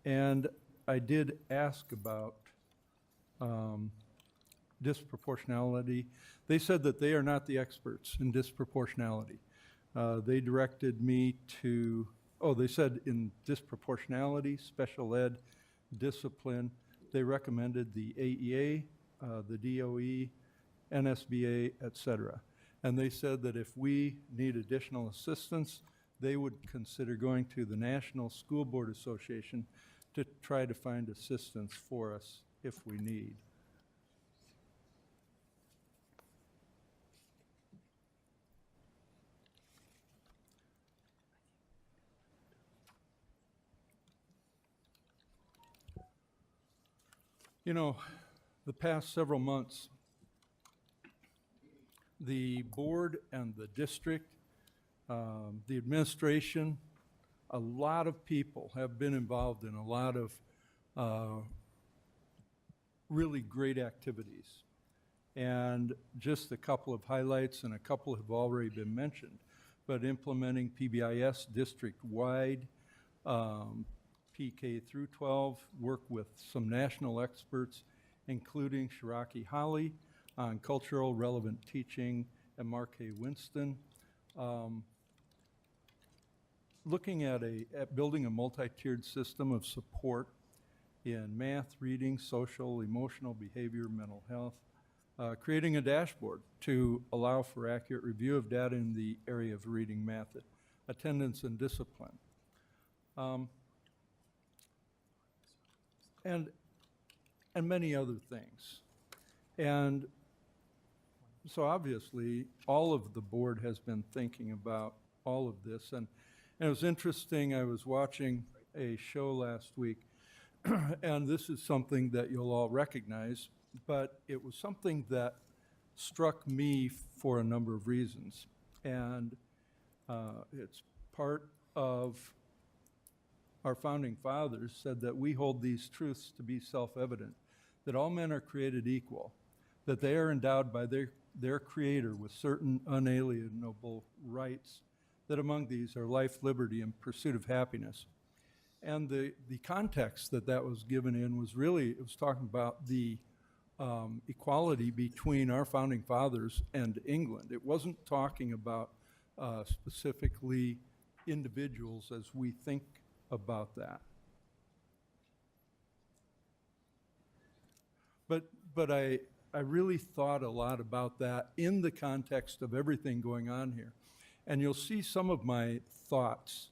And I did ask about disproportionality. They said that they are not the experts in disproportionality. They directed me to, they said in disproportionality, special ed, discipline, they recommended the AEA, the DOE, NSBA, etc. And they said that if we need additional assistance, they would consider going to the National School Board Association to try to find assistance for us if we need. You know, the past several months, the board and the district, the administration, a lot of people have been involved in a lot of really great activities. And just a couple of highlights, and a couple have already been mentioned, but implementing PBIS district-wide, PK through 12, work with some national experts, including Shiraki Holly on cultural relevant teaching and Mark A. Winston. Looking at building a multi-tiered system of support in math, reading, social, emotional, behavior, mental health, creating a dashboard to allow for accurate review of data in the area of reading, math, attendance, and discipline. And many other things. And so obviously, all of the board has been thinking about all of this. And it was interesting, I was watching a show last week, and this is something that you'll all recognize, but it was something that struck me for a number of reasons. And it's part of our founding fathers said that we hold these truths to be self-evident, that all men are created equal, that they are endowed by their creator with certain unalienable rights, that among these are life, liberty, and pursuit of happiness. And the context that was given in was really, it was talking about the equality between our founding fathers and England. It wasn't talking about specifically individuals as we think about that. But I really thought a lot about that in the context of everything going on here. And you'll see some of my thoughts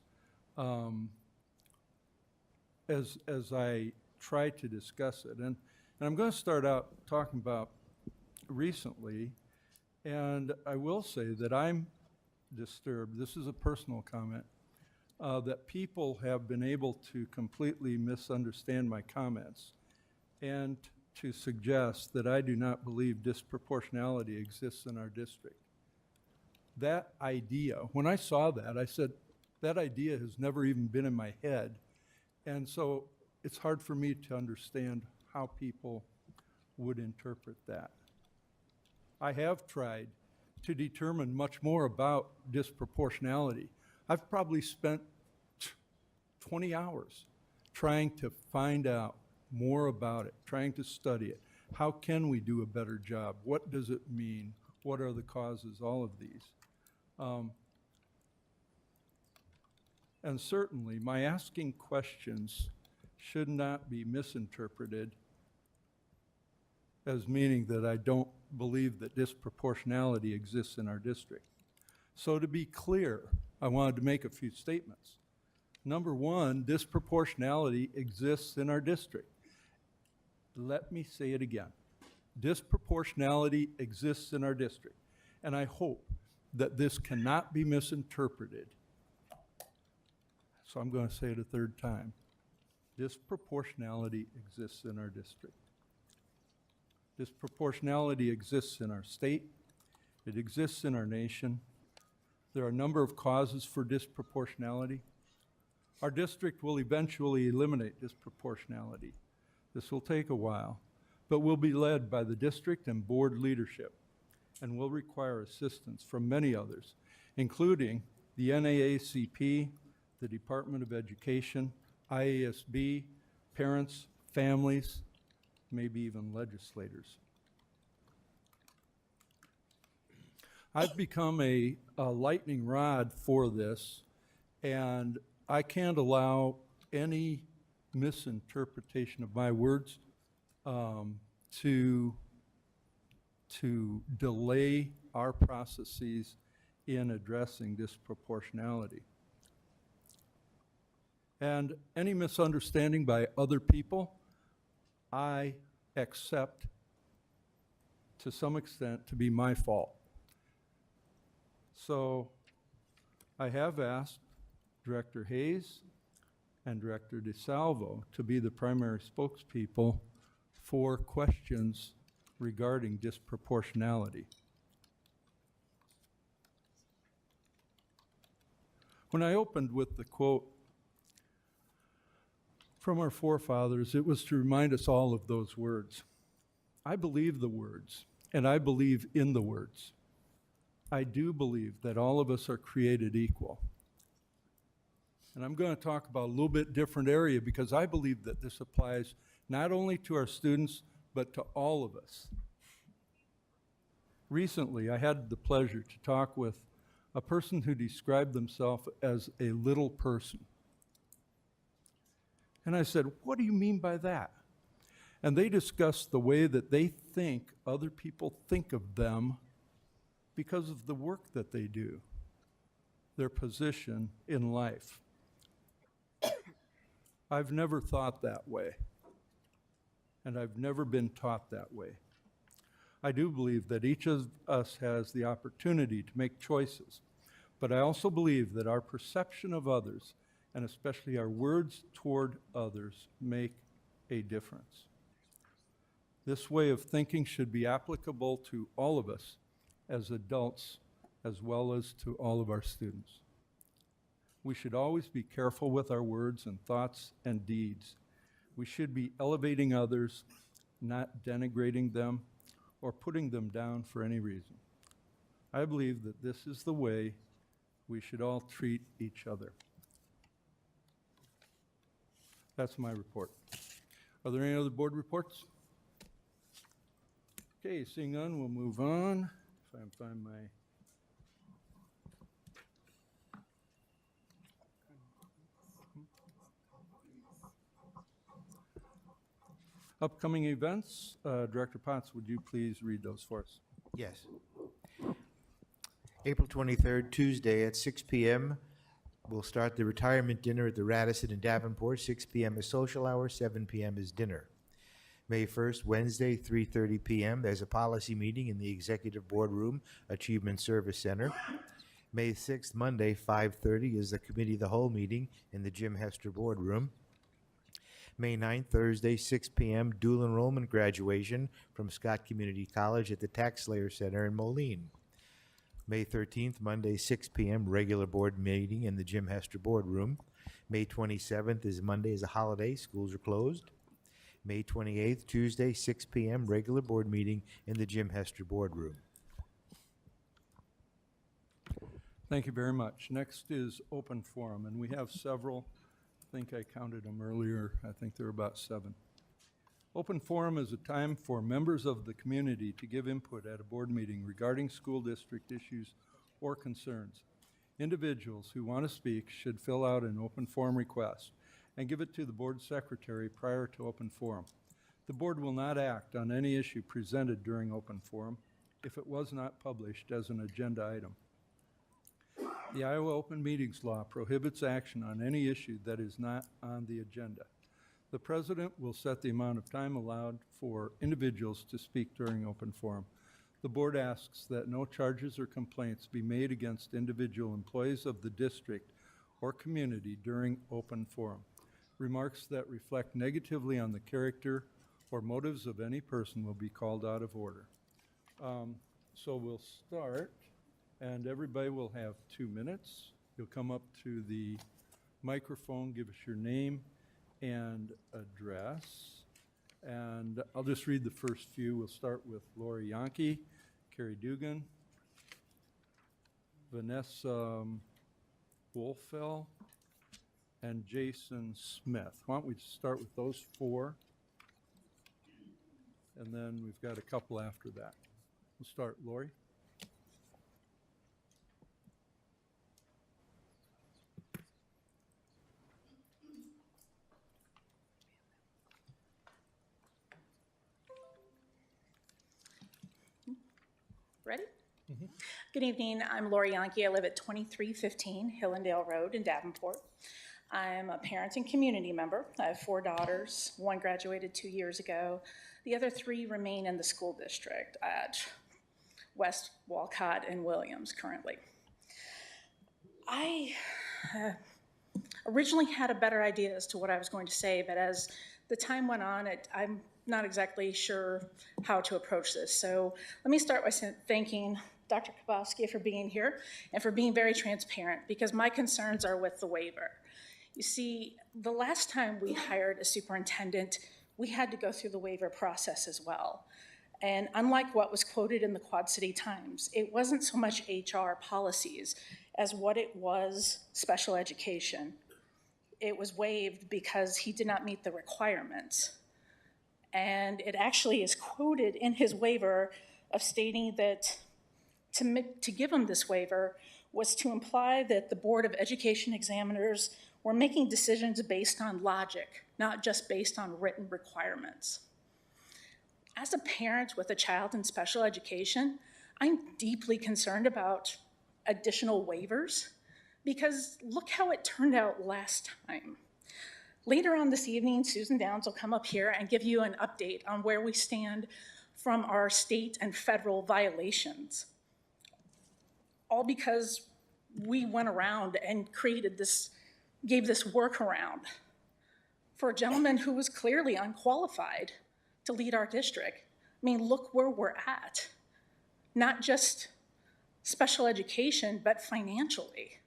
as I try to discuss it. And I'm going to start out talking about recently, and I will say that I'm disturbed, this is a personal comment, that people have been able to completely misunderstand my comments and to suggest that I do not believe disproportionality exists in our district. That idea, when I saw that, I said, that idea has never even been in my head. And so it's hard for me to understand how people would interpret that. I have tried to determine much more about disproportionality. I've probably spent 20 hours trying to find out more about it, trying to study it. How can we do a better job? What does it mean? What are the causes? All of these. And certainly, my asking questions should not be misinterpreted as meaning that I don't believe that disproportionality exists in our district. So to be clear, I wanted to make a few statements. Number one, disproportionality exists in our district. Let me say it again. Disproportionality exists in our district. And I hope that this cannot be misinterpreted. So I'm going to say it a third time. Disproportionality exists in our district. Disproportionality exists in our state. It exists in our nation. There are a number of causes for disproportionality. Our district will eventually eliminate disproportionality. This will take a while, but will be led by the district and board leadership and will require assistance from many others, including the NAACP, the Department of Education, IASB, parents, families, maybe even legislators. I've become a lightning rod for this, and I can't allow any misinterpretation of my words to delay our processes in addressing disproportionality. And any misunderstanding by other people, I accept to some extent to be my fault. So I have asked Director Hayes and Director DeSalvo to be the primary spokespeople for questions regarding disproportionality. When I opened with the quote from our forefathers, it was to remind us all of those words. I believe the words, and I believe in the words. I do believe that all of us are created equal. And I'm going to talk about a little bit different area because I believe that this applies not only to our students, but to all of us. Recently, I had the pleasure to talk with a person who described themselves as a little person. And I said, "What do you mean by that?" And they discussed the way that they think other people think of them because of the work that they do, their position in life. I've never thought that way, and I've never been taught that way. I do believe that each of us has the opportunity to make choices, but I also believe that our perception of others, and especially our words toward others, make a difference. This way of thinking should be applicable to all of us as adults, as well as to all of our students. We should always be careful with our words and thoughts and deeds. We should be elevating others, not denigrating them or putting them down for any reason. I believe that this is the way we should all treat each other. That's my report. Are there any other board reports? Okay, seeing none, we'll move on. If I can find my... Upcoming events, Director Potts, would you please read those for us? Yes. April 23rd, Tuesday at 6 p.m. We'll start the retirement dinner at the Radisson in Davenport. 6 p.m. is social hour, 7 p.m. is dinner. May 1st, Wednesday, 3:30 p.m. There's a policy meeting in the Executive Boardroom, Achievement Service Center. May 6th, Monday, 5:30 is the Committee of the Whole meeting in the Jim Hester Boardroom. May 9th, Thursday, 6 p.m., dual enrollment graduation from Scott Community College at the Tax Slayer Center in Moline. May 13th, Monday, 6 p.m., regular board meeting in the Jim Hester Boardroom. May 27th is Monday, is a holiday, schools are closed. May 28th, Tuesday, 6 p.m., regular board meeting in the Jim Hester Boardroom. Thank you very much. Next is open forum, and we have several. I think I counted them earlier. I think there are about 7. Open forum is a time for members of the community to give input at a board meeting regarding school district issues or concerns. Individuals who want to speak should fill out an open forum request and give it to the board secretary prior to open forum. The board will not act on any issue presented during open forum if it was not published as an agenda item. The Iowa Open Meetings Law prohibits action on any issue that is not on the agenda. The president will set the amount of time allowed for individuals to speak during open forum. The board asks that no charges or complaints be made against individual employees of the district or community during open forum. Remarks that reflect negatively on the character or motives of any person will be called out of order. So we'll start. And everybody will have 2 minutes. You'll come up to the microphone, give us your name and address. And I'll just read the first few. We'll start with Lori Yankee, Carrie Dugan, Vanessa Wolfell, and Jason Smith. Why don't we start with those 4? And then we've got a couple after that. We'll start, Lori. Ready? Good evening. I'm Lori Yankee. I live at 2315 Hillendale Road in Davenport. I'm a parent and community member. I have 4 daughters. 1 graduated 2 years ago. The other 3 remain in the school district at West, Walcott, and Williams currently. I originally had a better idea as to what I was going to say, but as the time went on, I'm not exactly sure how to approach this. So let me start by thanking Dr. Kowalski for being here and for being very transparent, because my concerns are with the waiver. You see, the last time we hired a superintendent, we had to go through the waiver process as well. And unlike what was quoted in the Quad City Times, it wasn't so much HR policies as what it was special education. it was waived because he did not meet the requirements. And it actually is quoted in his waiver of stating that to give him this waiver was to imply that the Board of Education examiners were making decisions based on logic, not just based on written requirements. As a parent with a child in special education, I'm deeply concerned about additional waivers because look how it turned out last time. Later on this evening, Susan Downs will come up here and give you an update on where we stand from our state and federal violations. All because we went around and gave this workaround for a gentleman who was clearly unqualified to lead our district. I mean, look where we're at. Not just special education, but financially.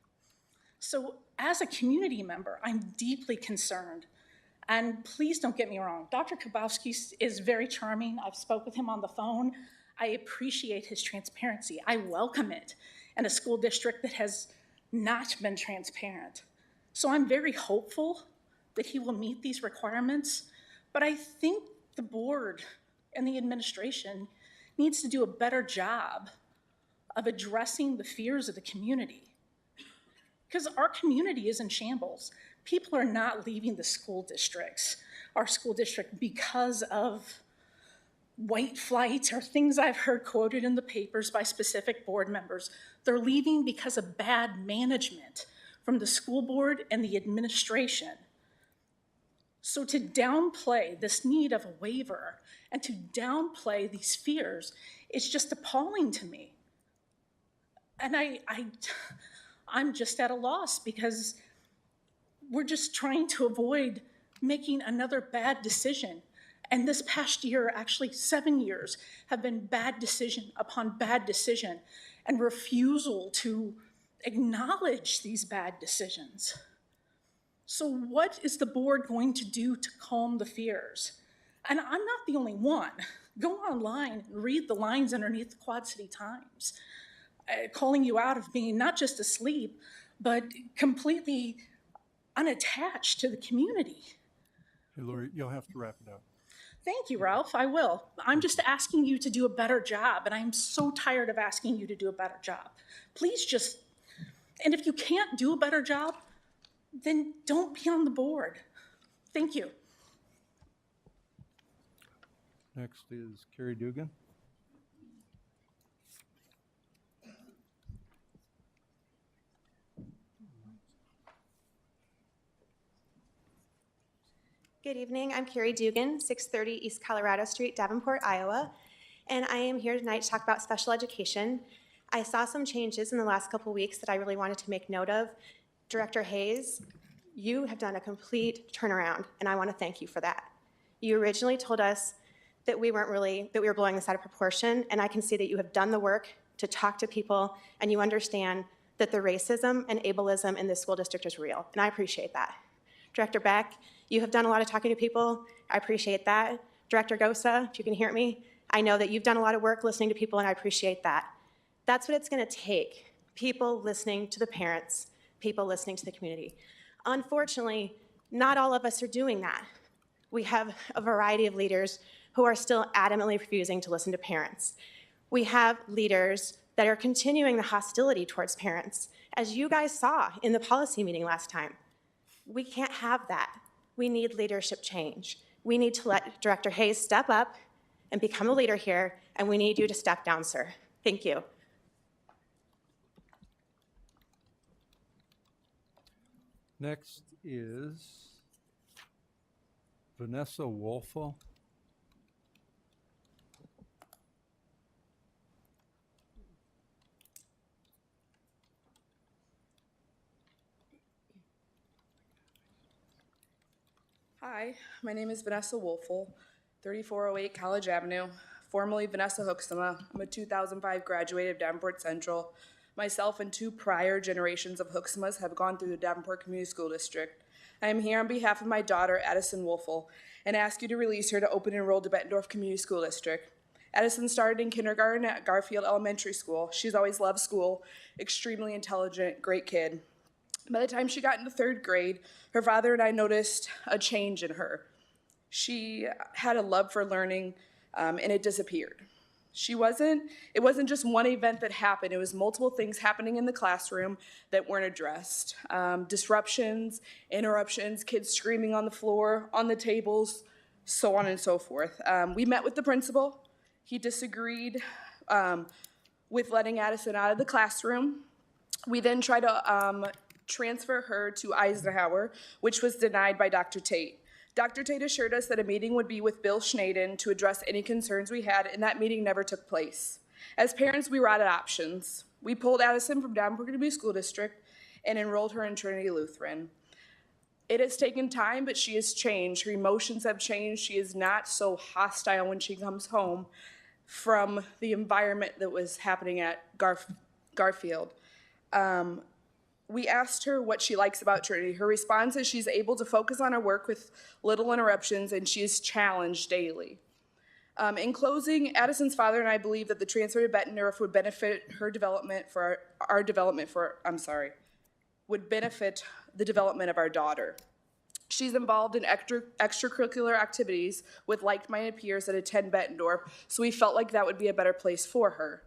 So as a community member, I'm deeply concerned. And please don't get me wrong, Dr. Kabowski is very charming. I've spoke with him on the phone. I appreciate his transparency. I welcome it in a school district that has not been transparent. So I'm very hopeful that he will meet these requirements, but I think the board and the administration needs to do a better job of addressing the fears of the community. Because our community is in shambles. People are not leaving the school districts, our school district, because of white flight or things I've heard quoted in the papers by specific board members. They're leaving because of bad management from the school board and the administration. So to downplay this need of a waiver and to downplay these fears is just appalling to me. And I'm just at a loss because we're just trying to avoid making another bad decision. And this past year, actually 7 years, have been bad decision upon bad decision and refusal to acknowledge these bad decisions. So what is the board going to do to calm the fears? And I'm not the only one. Go online and read the lines underneath the Quad City Times, calling you out of being not just asleep, but completely unattached to the community. Hey, Lori, you'll have to wrap it up. Thank you, Ralph, I will. I'm just asking you to do a better job, and I'm so tired of asking you to do a better job. Please just, and if you can't do a better job, then don't be on the board. Thank you. Next is Carrie Dugan. Good evening, I'm Carrie Dugan, 630 East Colorado Street, Davenport, Iowa, and I am here tonight to talk about special education. I saw some changes in the last couple weeks that I really wanted to make note of. Director Hayes, you have done a complete turnaround, and I want to thank you for that. You originally told us that we were blowing this out of proportion, and I can see that you have done the work to talk to people, and you understand that the racism and ableism in this school district is real, and I appreciate that. Director Beck, you have done a lot of talking to people. I appreciate that. Director Gosa, if you can hear me, I know that you've done a lot of work listening to people, and I appreciate that. That's what it's going to take, people listening to the parents, people listening to the community. Unfortunately, not all of us are doing that. We have a variety of leaders who are still adamantly refusing to listen to parents. We have leaders that are continuing the hostility towards parents, as you guys saw in the policy meeting last time. We can't have that. We need leadership change. We need to let Director Hayes step up and become a leader here, and we need you to step down, sir. Thank you. Next is Vanessa Wolfel. Hi, my name is Vanessa Wolfel, 3408 College Avenue, formerly Vanessa Hooksema. I'm a 2005 graduate of Davenport Central. Myself and two prior generations of Hooksemas have gone through the Davenport Community School District. I am here on behalf of my daughter, Addison Wolfel, and ask you to release her to open enroll to Bettendorf Community School District. Addison started in kindergarten at Garfield Elementary School. She's always loved school, extremely intelligent, great kid. By the time she got into third grade, her father and I noticed a change in her. She had a love for learning, and it disappeared. It wasn't just one event that happened. It was multiple things happening in the classroom that weren't addressed. Disruptions, interruptions, kids screaming on the floor, on the tables, so on and so forth. We met with the principal. He disagreed with letting Addison out of the classroom. We then tried to transfer her to Eisenhower, which was denied by Dr. Tate. Dr. Tate assured us that a meeting would be with Bill Schnaden to address any concerns we had, and that meeting never took place. As parents, we were out of options. We pulled Addison from Davenport Community School District and enrolled her in Trinity Lutheran. It has taken time, but she has changed. Her emotions have changed. She is not so hostile when she comes home from the environment that was happening at Garfield. We asked her what she likes about Trinity. Her response is she's able to focus on her work with little interruptions, and she is challenged daily. In closing, Addison's father and I believe that the transfer to Bettendorf would benefit her development would benefit the development of our daughter. She's involved in extracurricular activities with like-minded peers that attend Bettendorf, so we felt like that would be a better place for her.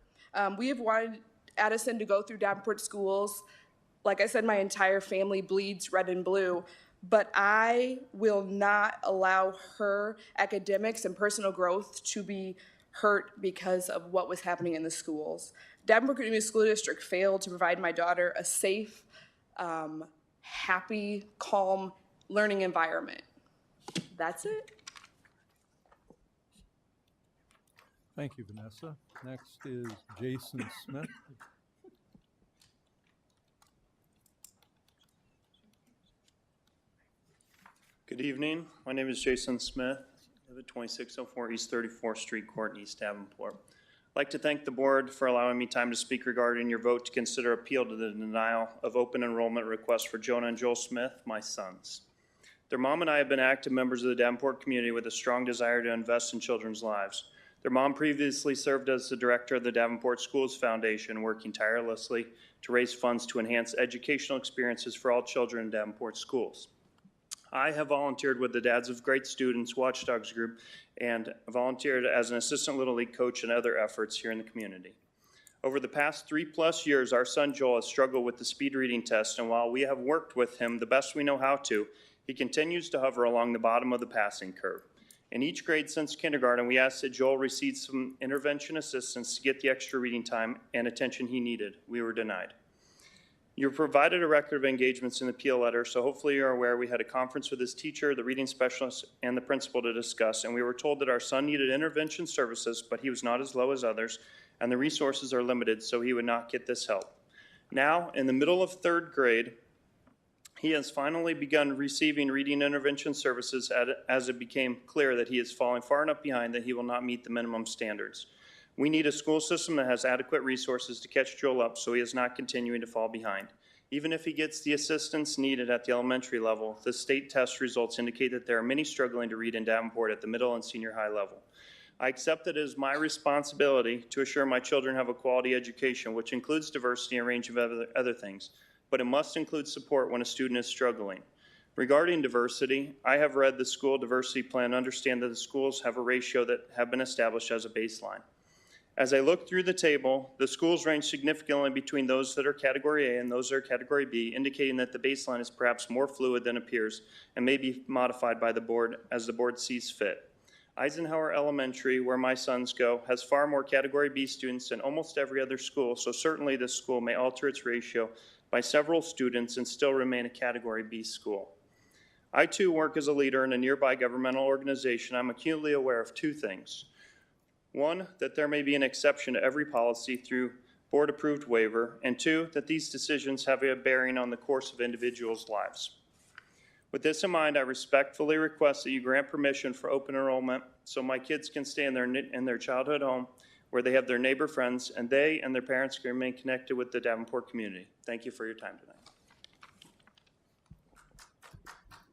We have wanted Addison to go through Davenport schools. Like I said, my entire family bleeds red and blue, but I will not allow her academics and personal growth to be hurt because of what was happening in the schools. Davenport Community School District failed to provide my daughter a safe, happy, calm learning environment. That's it. Thank you, Vanessa. Next is Jason Smith. Good evening. My name is Jason Smith. I live at 2604 East 34th Street Court in East Davenport. I'd like to thank the board for allowing me time to speak regarding your vote to consider appeal to the denial of open enrollment request for Jonah and Joel Smith, my sons. Their mom and I have been active members of the Davenport community with a strong desire to invest in children's lives. Their mom previously served as the director of the Davenport Schools Foundation, working tirelessly to raise funds to enhance educational experiences for all children in Davenport schools. I have volunteered with the Dads of Great Students Watchdogs group and volunteered as an assistant Little League coach and other efforts here in the community. Over the past 3+ years, our son Joel has struggled with the speed reading test, and while we have worked with him the best we know how to, he continues to hover along the bottom of the passing curve. In each grade since kindergarten, we asked that Joel receive some intervention assistance to get the extra reading time and attention he needed. We were denied. You provided a record of engagements in the appeal letter, so hopefully you're aware we had a conference with his teacher, the reading specialist, and the principal to discuss, and we were told that our son needed intervention services, but he was not as low as others, and the resources are limited, so he would not get this help. Now, in the middle of 3rd grade, he has finally begun receiving reading intervention services as it became clear that he is falling far enough behind that he will not meet the minimum standards. We need a school system that has adequate resources to catch Joel up so he is not continuing to fall behind. Even if he gets the assistance needed at the elementary level, the state test results indicate that there are many struggling to read in Davenport at the middle and senior high level. I accept that it is my responsibility to assure my children have a quality education, which includes diversity and a range of other things, but it must include support when a student is struggling. Regarding diversity, I have read the school diversity plan and understand that the schools have a ratio that have been established as a baseline. As I look through the table, the schools range significantly between those that are Category A and those that are Category B, indicating that the baseline is perhaps more fluid than appears and may be modified by the board as the board sees fit. Eisenhower Elementary, where my sons go, has far more Category B students than almost every other school, so certainly this school may alter its ratio by several students and still remain a Category B school. I too work as a leader in a nearby governmental organization. I'm acutely aware of 2 things. 1, that there may be an exception to every policy through board-approved waiver, and 2, that these decisions have a bearing on the course of individuals' lives. With this in mind, I respectfully request that you grant permission for open enrollment so my kids can stay in their childhood home where they have their neighbor friends and they and their parents can remain connected with the Davenport community. Thank you for your time tonight.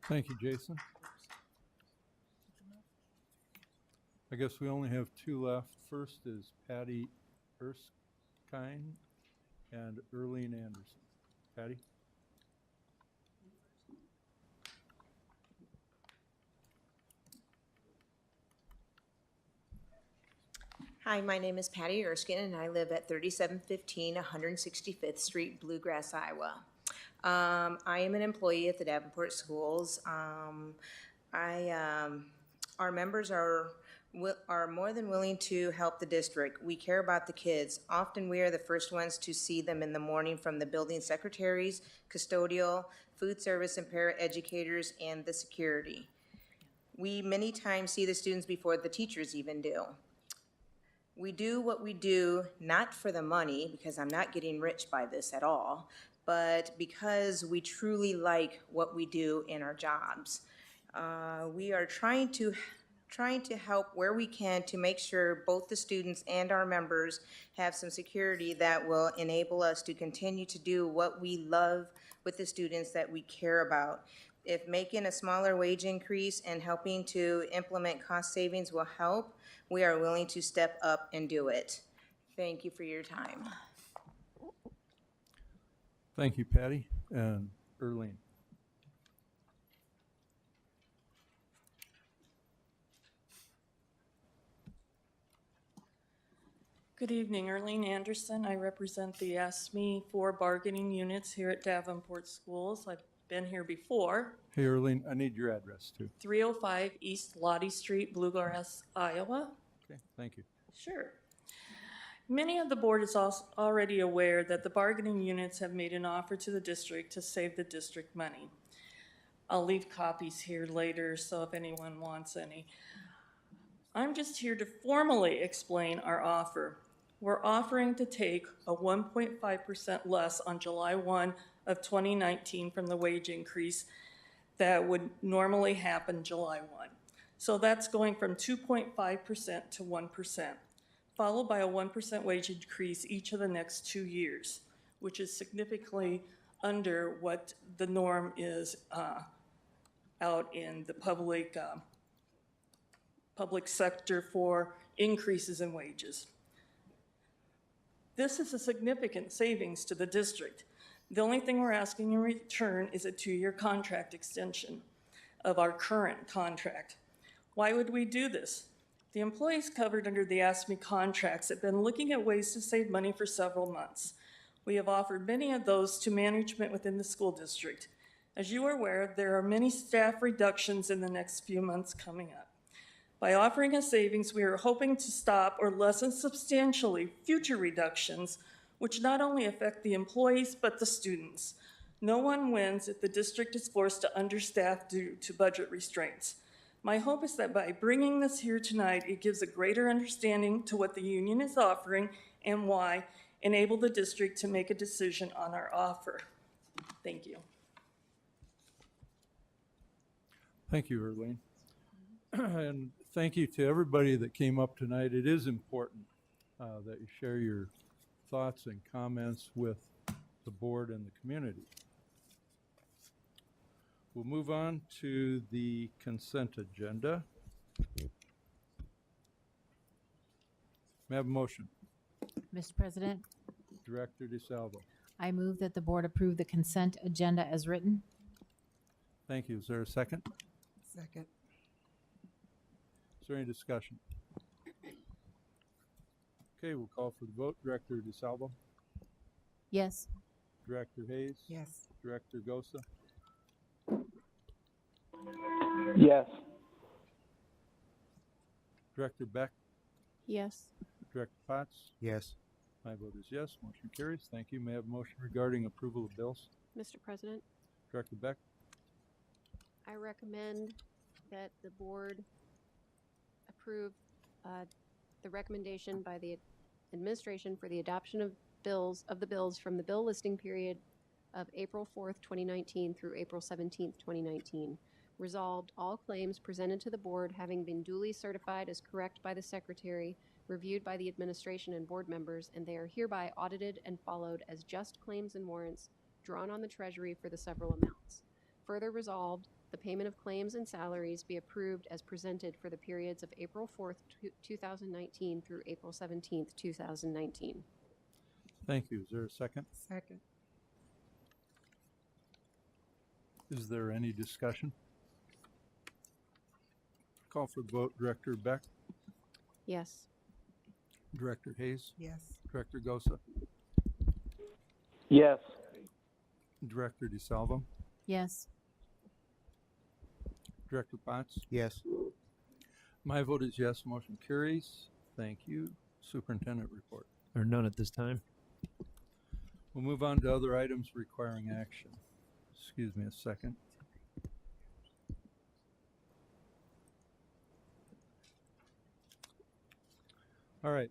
Thank you, Jason. I guess we only have 2 left. First is Patty Erskine and Erlene Anderson. Patty? Hi, my name is Patty Erskine, and I live at 3715 165th Street, Bluegrass, Iowa. I am an employee at the Davenport Schools. Our members are more than willing to help the district. We care about the kids. Often we are the first ones to see them in the morning, from the building secretaries, custodial, food service and paraeducators, and the security. We many times see the students before the teachers even do. We do what we do not for the money, because I'm not getting rich by this at all, but because we truly like what we do in our jobs. We are trying to help where we can to make sure both the students and our members have some security that will enable us to continue to do what we love with the students that we care about. If making a smaller wage increase and helping to implement cost savings will help, we are willing to step up and do it. Thank you for your time. Thank you, Patty and Erlene. Good evening, Erlene Anderson. I represent the ASME 4 bargaining units here at Davenport Schools. I've been here before. Hey, Erlene, I need your address too. 305 East Lottie Street, Bluegrass, Iowa. Okay, thank you. Sure. Many of the board is also already aware that the bargaining units have made an offer to the district to save the district money. I'll leave copies here later, so if anyone wants any. I'm just here to formally explain our offer. We're offering to take a 1.5% less on July 1 of 2019 from the wage increase that would normally happen July 1. So that's going from 2.5% to 1%, followed by a 1% wage increase each of the next 2 years, which is significantly under what the norm is out in the public sector for increases in wages. This is a significant savings to the district. The only thing we're asking in return is a 2-year contract extension of our current contract. Why would we do this? The employees covered under the ASME contracts have been looking at ways to save money for several months. We have offered many of those to management within the school district. As you are aware, there are many staff reductions in the next few months coming up. By offering a savings, we are hoping to stop or lessen substantially future reductions, which not only affect the employees, but the students. No one wins if the district is forced to understaff due to budget restraints. My hope is that by bringing this here tonight, it gives a greater understanding to what the union is offering and why, enable the district to make a decision on our offer. Thank you. Thank you, Erlene. And thank you to everybody that came up tonight. It is important that you share your thoughts and comments with the board and the community. We'll move on to the consent agenda. May I have a motion? Mr. President, Director DeSalvo. I move that the board approve the consent agenda as written. Thank you. Is there a second? Second. Is there any discussion? Okay, we'll call for the vote. Director DeSalvo? Yes. Director Hayes? Yes. Director Gosa? Yes. Director Beck? Yes. Director Potts? Yes. My vote is yes. Motion carries. Thank you. May I have a motion regarding approval of bills? Mr. President, Director Beck? I recommend that the board approve the recommendation by the administration for the adoption of the bills from the bill listing period of April 4th, 2019 through April 17th, 2019. Resolved, all claims presented to the board having been duly certified as correct by the secretary, reviewed by the administration and board members, and they are hereby audited and followed as just claims and warrants drawn on the treasury for the several amounts. Further resolved, the payment of claims and salaries be approved as presented for the periods of April 4th, 2019 through April 17th, 2019. Thank you. Is there a second? Second. Is there any discussion? Call for the vote. Director Beck? Yes. Director Hayes, Yes. Director Gosa, Yes. Director DeSalvo, Yes. Director Potts. Yes. My vote is yes, motion carries. Thank you. Superintendent report. Or none at this time. We'll move on to other items requiring action. Excuse me a second. All right.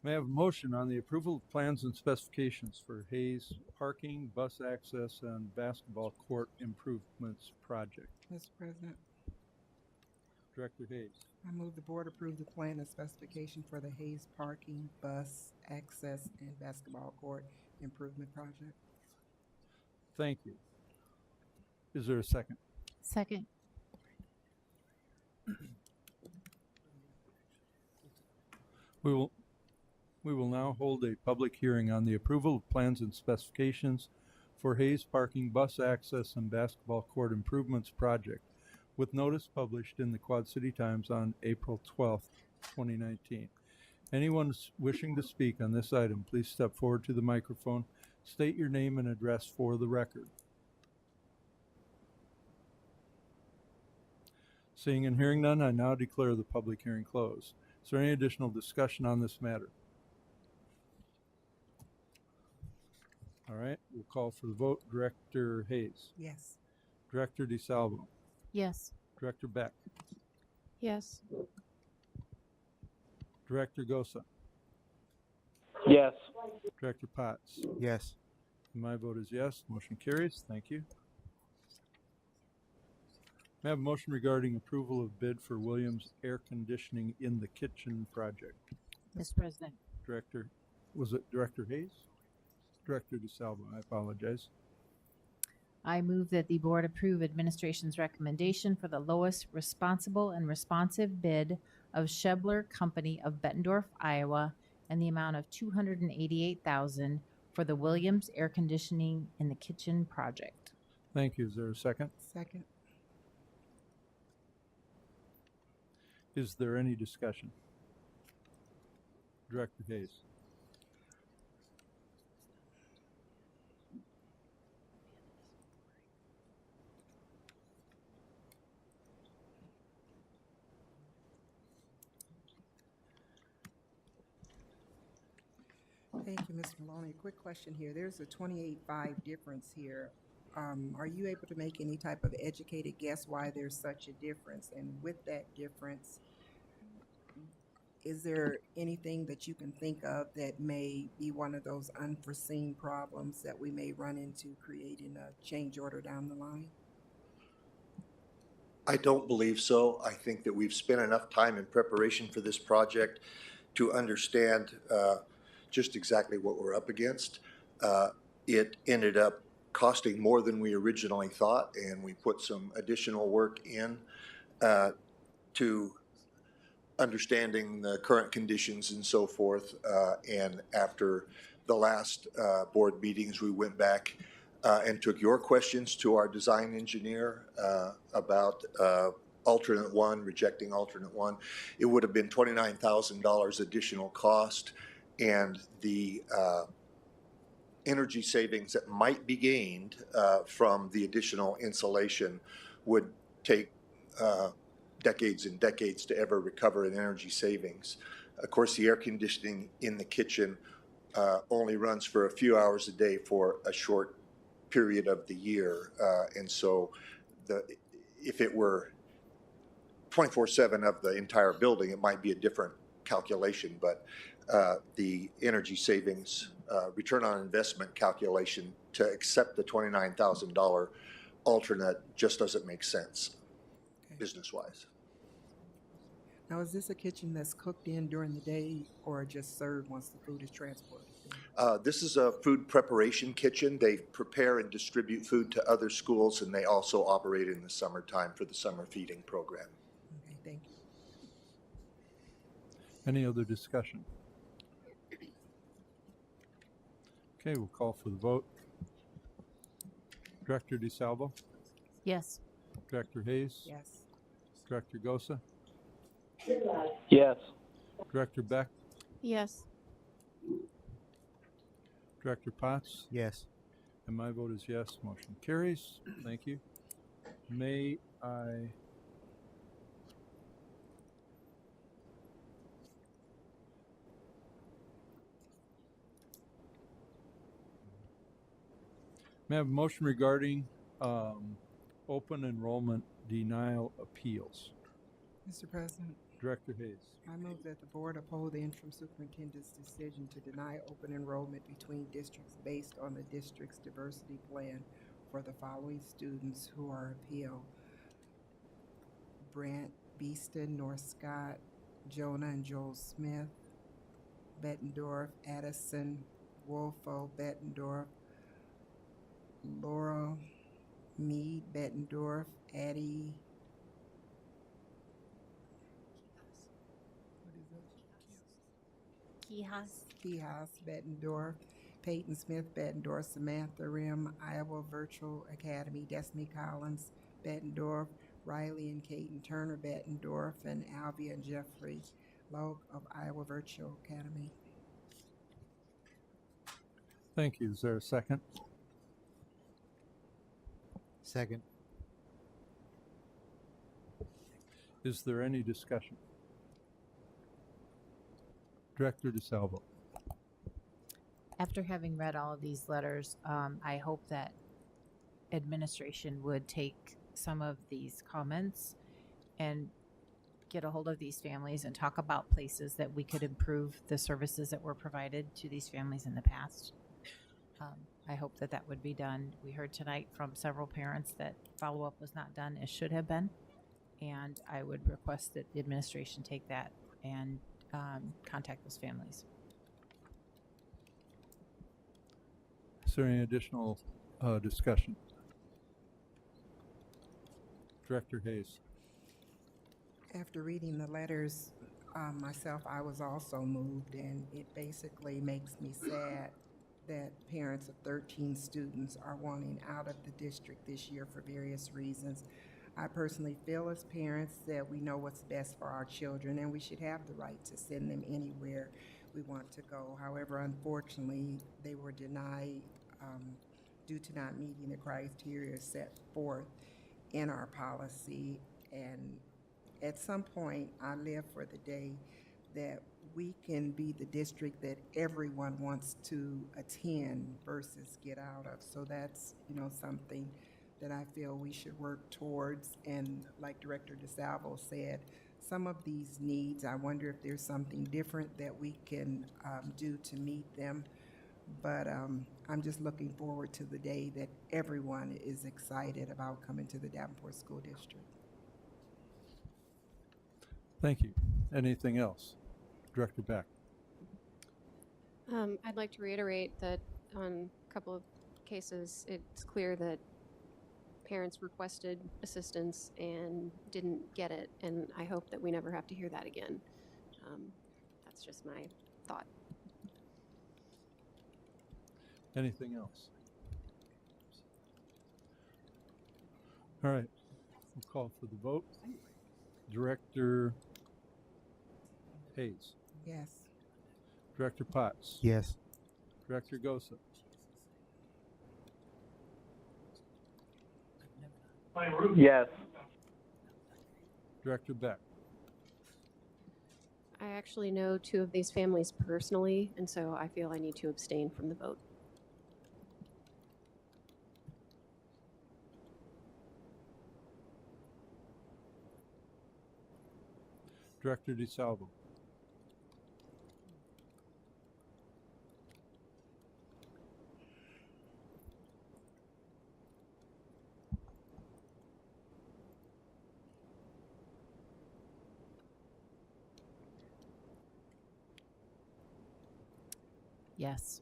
May I have a motion on the approval of plans and specifications for Hayes Parking, Bus Access, and Basketball Court Improvements Project? Mr. President, Director Hayes. I move the board approve the plan and specification for the Hayes Parking, Bus, Access, and Basketball Court Improvement Project. Thank you. Is there a second? Second. We will now hold a public hearing on the approval of plans and specifications for Hayes Parking, Bus Access, and Basketball Court Improvements Project, with notice published in the Quad City Times on April 12th, 2019. Anyone wishing to speak on this item, please step forward to the microphone, state your name and address for the record. Seeing and hearing none, I now declare the public hearing closed. Is there any additional discussion on this matter? All right, we'll call for the vote. Director Hayes. Yes. Director DeSalvo. Yes. Director Beck. Yes. Director Gosa. Yes. Director Potts. Yes. My vote is yes. Motion carries. Thank you. May I have a motion regarding approval of bid for Williams Air Conditioning in the Kitchen project? Mr. President. Director, was it Director Hayes? Director DeSalvo, I apologize. I move that the board approve administration's recommendation for the lowest responsible and responsive bid of Shebler Company of Bettendorf, Iowa, and the amount of $288,000 for the Williams Air Conditioning in the Kitchen project. Thank you. Is there a second? Second. Is there any discussion? Director Hayes. Thank you, Mr. Maloney. A quick question here. There's a 28.5 difference here. Are you able to make any type of educated guess why there's such a difference? And with that difference, is there anything that you can think of that may be one of those unforeseen problems that we may run into creating a change order down the line? I don't believe so. I think that we've spent enough time in preparation for this project to understand just exactly what we're up against. It ended up costing more than we originally thought, and we put some additional work in to understanding the current conditions and so forth. And after the last board meetings, we went back and took your questions to our design engineer about alternate one, rejecting alternate one. It would have been $29,000 additional cost, and the energy savings that might be gained from the additional insulation would take decades and decades to ever recover in energy savings. Of course, the air conditioning in the kitchen only runs for a few hours a day for a short period of the year. And so if it were 24/7 of the entire building, it might be a different calculation, but the energy savings return on investment calculation to accept the $29,000 alternate just doesn't make sense business-wise. Now, is this a kitchen that's cooked in during the day or just served once the food is transported? This is a food preparation kitchen. They prepare and distribute food to other schools, and they also operate in the summertime for the summer feeding program. Okay, thank you. Any other discussion? Okay, we'll call for the vote. Director DeSalvo. Yes. Director Hayes? Yes. Director Gosa? Yes. Director Beck? Yes. Director Potts? Yes. And my vote is yes. Motion carries. Thank you. May I have a motion regarding open enrollment denial appeals? Mr. President, Director Hayes. I move that the board uphold the interim superintendent's decision to deny open enrollment between districts based on the district's diversity plan for the following students who are appealed: Brant Beeston, North Scott, Jonah and Joel Smith, Bettendorf, Addison, Wolfo, Bettendorf, Laura Mead, Bettendorf, Addie. Kehas, Bettendorf, Peyton Smith, Bettendorf, Samantha Rim, Iowa Virtual Academy, Destiny Collins, Bettendorf, Riley and Caden Turner, Bettendorf, and Alvia and Jeffrey Logue of Iowa Virtual Academy. Thank you. Is there a second? Second. Is there any discussion? Director DeSalvo. After having read all of these letters, I hope that administration would take some of these comments and get a hold of these families and talk about places that we could improve the services that were provided to these families in the past. I hope that that would be done. We heard tonight from several parents that follow-up was not done as should have been, and I would request that the administration take that and contact those families. Is there any additional discussion? Director Hayes. After reading the letters myself, I was also moved, and it basically makes me sad that parents of 13 students are wanting out of the district this year for various reasons. I personally feel as parents that we know what's best for our children, and we should have the right to send them anywhere we want to go. However, unfortunately, they were denied due to not meeting the criteria set forth in our policy. And at some point, I live for the day that we can be the district that everyone wants to attend versus get out of. So that's, something that I feel we should work towards. And like Director DeSalvo said, some of these needs, I wonder if there's something different that we can do to meet them. But I'm just looking forward to the day that everyone is excited about coming to the Davenport School District. Thank you. Anything else? Director Beck. I'd like to reiterate that on a couple of cases, it's clear that parents requested assistance and didn't get it, and I hope that we never have to hear that again. That's just my thought. Anything else? All right. We'll call for the vote. Director Hayes. Yes. Director Potts. Yes. Director Gosa. Yes. Director Beck. I actually know two of these families personally, and so I feel I need to abstain from the vote. Director DeSalvo. Yes.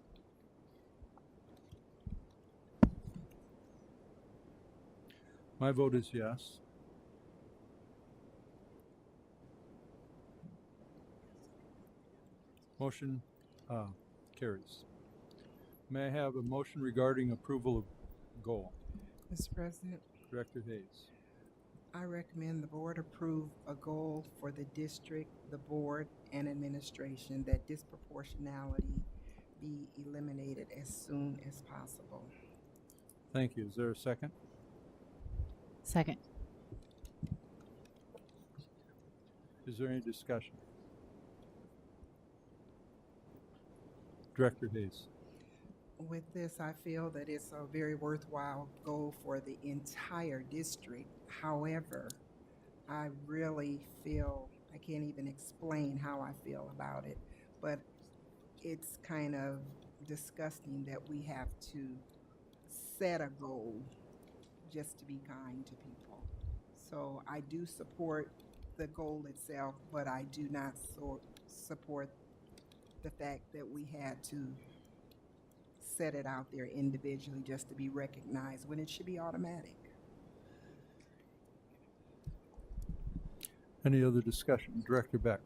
My vote is yes. Motion carries. May I have a motion regarding approval of goal? Mr. President, Director Hayes. I recommend the board approve a goal for the district, the board, and administration that disproportionality be eliminated as soon as possible. Thank you. Is there a second? Second. Is there any discussion? Director Hayes. With this, I feel that it's a very worthwhile goal for the entire district. However, I really feel, I can't even explain how I feel about it, but it's kind of disgusting that we have to set a goal just to be kind to people. So I do support the goal itself, but I do not support the fact that we had to set it out there individually just to be recognized when it should be automatic. Any other discussion? Director Beck.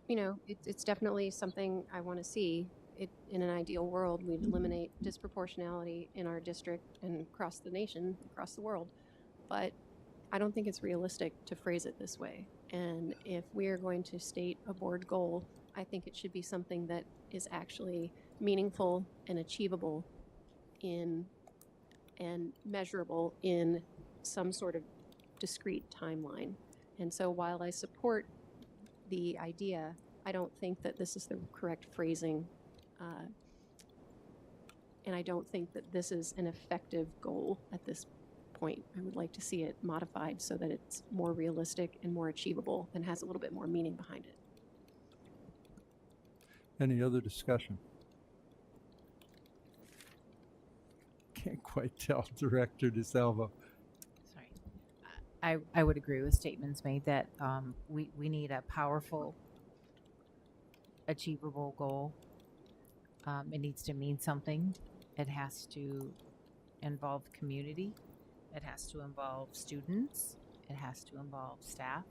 You know, it's definitely something I want to see. In an ideal world, we'd eliminate disproportionality in our district and across the nation, across the world. But I don't think it's realistic to phrase it this way. And if we are going to state a board goal, I think it should be something that is actually meaningful and achievable and measurable in some sort of discrete timeline. And so while I support the idea, I don't think that this is the correct phrasing. And I don't think that this is an effective goal at this point. I would like to see it modified so that it's more realistic and more achievable and has a little bit more meaning behind it. Any other discussion? Can't quite tell, Director DeSalvo. Sorry. I would agree with statements made that we need a powerful, achievable goal. It needs to mean something. It has to involve community. It has to involve students. It has to involve staff.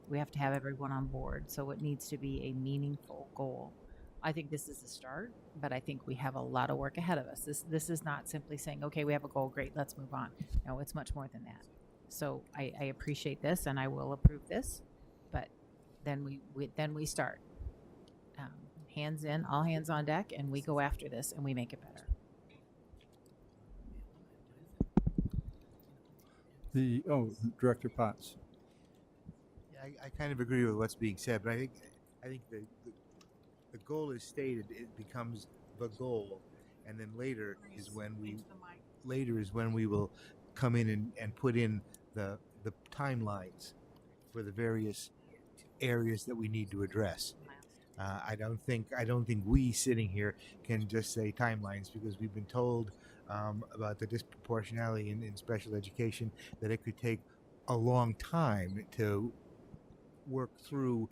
We have to have everyone on board. So it needs to be a meaningful goal. I think this is a start, but I think we have a lot of work ahead of us. This is not simply saying, okay, we have a goal, great, let's move on. No, it's much more than that. So I appreciate this and I will approve this, but then we start. Hands in, all hands on deck, and we go after this and we make it better. Director Potts. Yeah, I kind of agree with what's being said, but I think the goal is stated, it becomes the goal, and then later is when we will come in and put in the timelines for the various areas that we need to address. I don't think we sitting here can just say timelines, because we've been told about the disproportionality in special education that it could take a long time to work through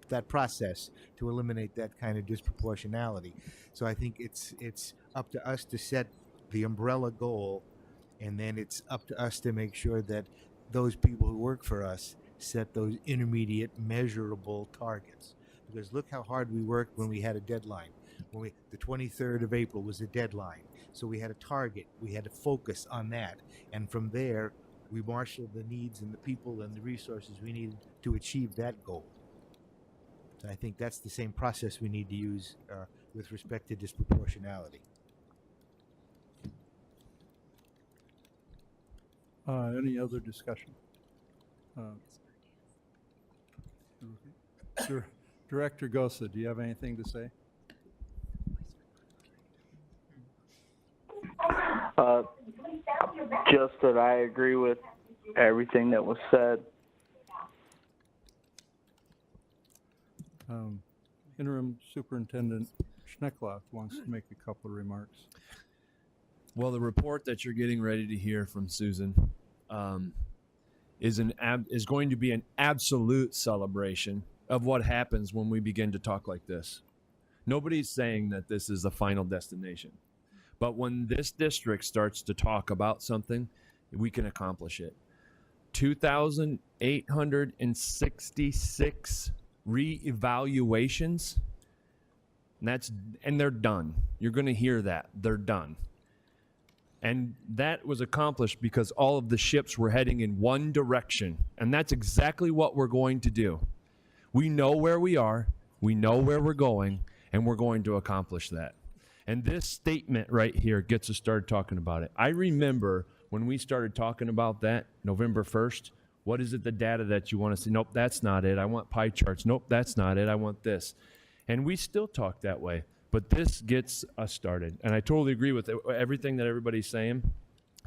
that process to eliminate that kind of disproportionality. So I think it's up to us to set the umbrella goal, and then it's up to us to make sure that those people who work for us set those intermediate measurable targets. Because look how hard we worked when we had a deadline. The 23rd of April was a deadline. So we had a target. We had to focus on that. And from there, we marshaled the needs and the people and the resources we needed to achieve that goal. So I think that's the same process we need to use with respect to disproportionality. Any other discussion? Director Gosa, do you have anything to say? Just that I agree with everything that was said. Interim Superintendent Schneckloth wants to make a couple of remarks. Well, the report that you're getting ready to hear from Susan is going to be an absolute celebration of what happens when we begin to talk like this. Nobody's saying that this is the final destination. But when this district starts to talk about something, we can accomplish it. 2,866 reevaluations And they're done. You're going to hear that. They're done. And that was accomplished because all of the ships were heading in one direction. And that's exactly what we're going to do. We know where we are, we know where we're going, and we're going to accomplish that. And this statement right here gets us started talking about it. I remember when we started talking about that, November 1st, what is it, the data that you want to see? Nope, that's not it. I want pie charts. Nope, that's not it. I want this. And we still talk that way. But this gets us started. And I totally agree with everything that everybody's saying.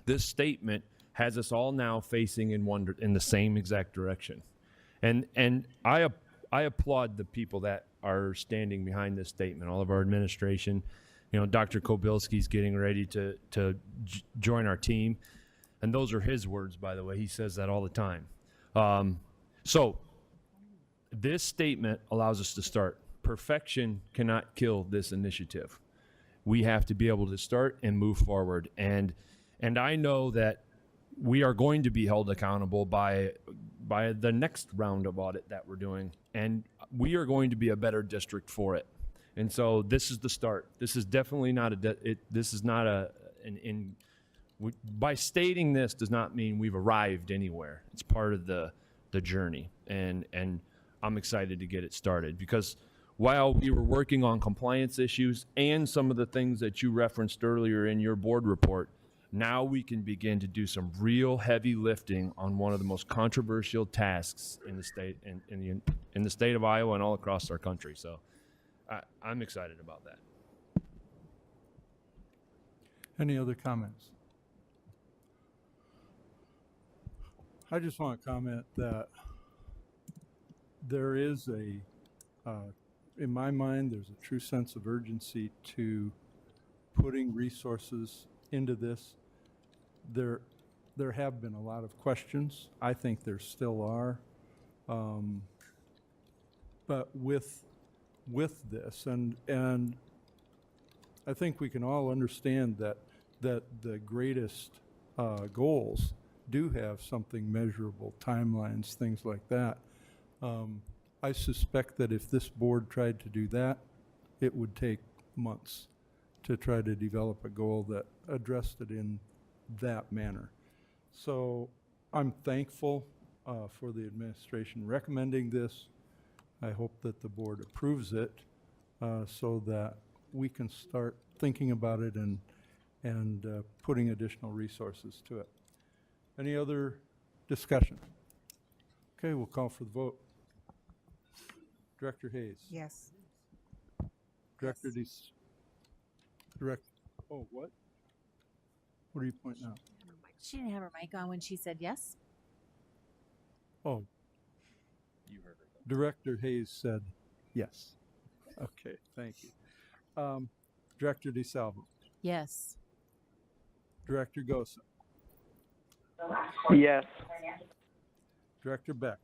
This statement has us all now facing in the same exact direction. And I applaud the people that are standing behind this statement, all of our administration. You know, Dr. Kobilski's getting ready to join our team. And those are his words, by the way. He says that all the time. So this statement allows us to start. Perfection cannot kill this initiative. We have to be able to start and move forward. And I know that we are going to be held accountable by the next round of audit that we're doing. And we are going to be a better district for it. And so this is the start. This is definitely not by stating this does not mean we've arrived anywhere. It's part of the journey. And I'm excited to get it started because while we were working on compliance issues and some of the things that you referenced earlier in your board report, now we can begin to do some real heavy lifting on one of the most controversial tasks in the state, in the state of Iowa and all across our country. So I'm excited about that. Any other comments? I just want to comment that there is in my mind, there's a true sense of urgency to putting resources into this. There have been a lot of questions. I think there still are. But with this, and I think we can all understand that the greatest goals do have something measurable, timelines, things like that. I suspect that if this board tried to do that, it would take months to try to develop a goal that addressed it in that manner. So I'm thankful for the administration recommending this. I hope that the board approves it so that we can start thinking about it and putting additional resources to it. Any other discussion? Okay, we'll call for the vote. Director Hayes. Yes. Director Dees. Oh, what? What are you pointing out? She didn't have her mic on when she said yes. Oh, You heard her. Director Hayes said yes. Okay, thank you. Director DeSalvo. Yes. Director Gosa. Yes. Director Beck.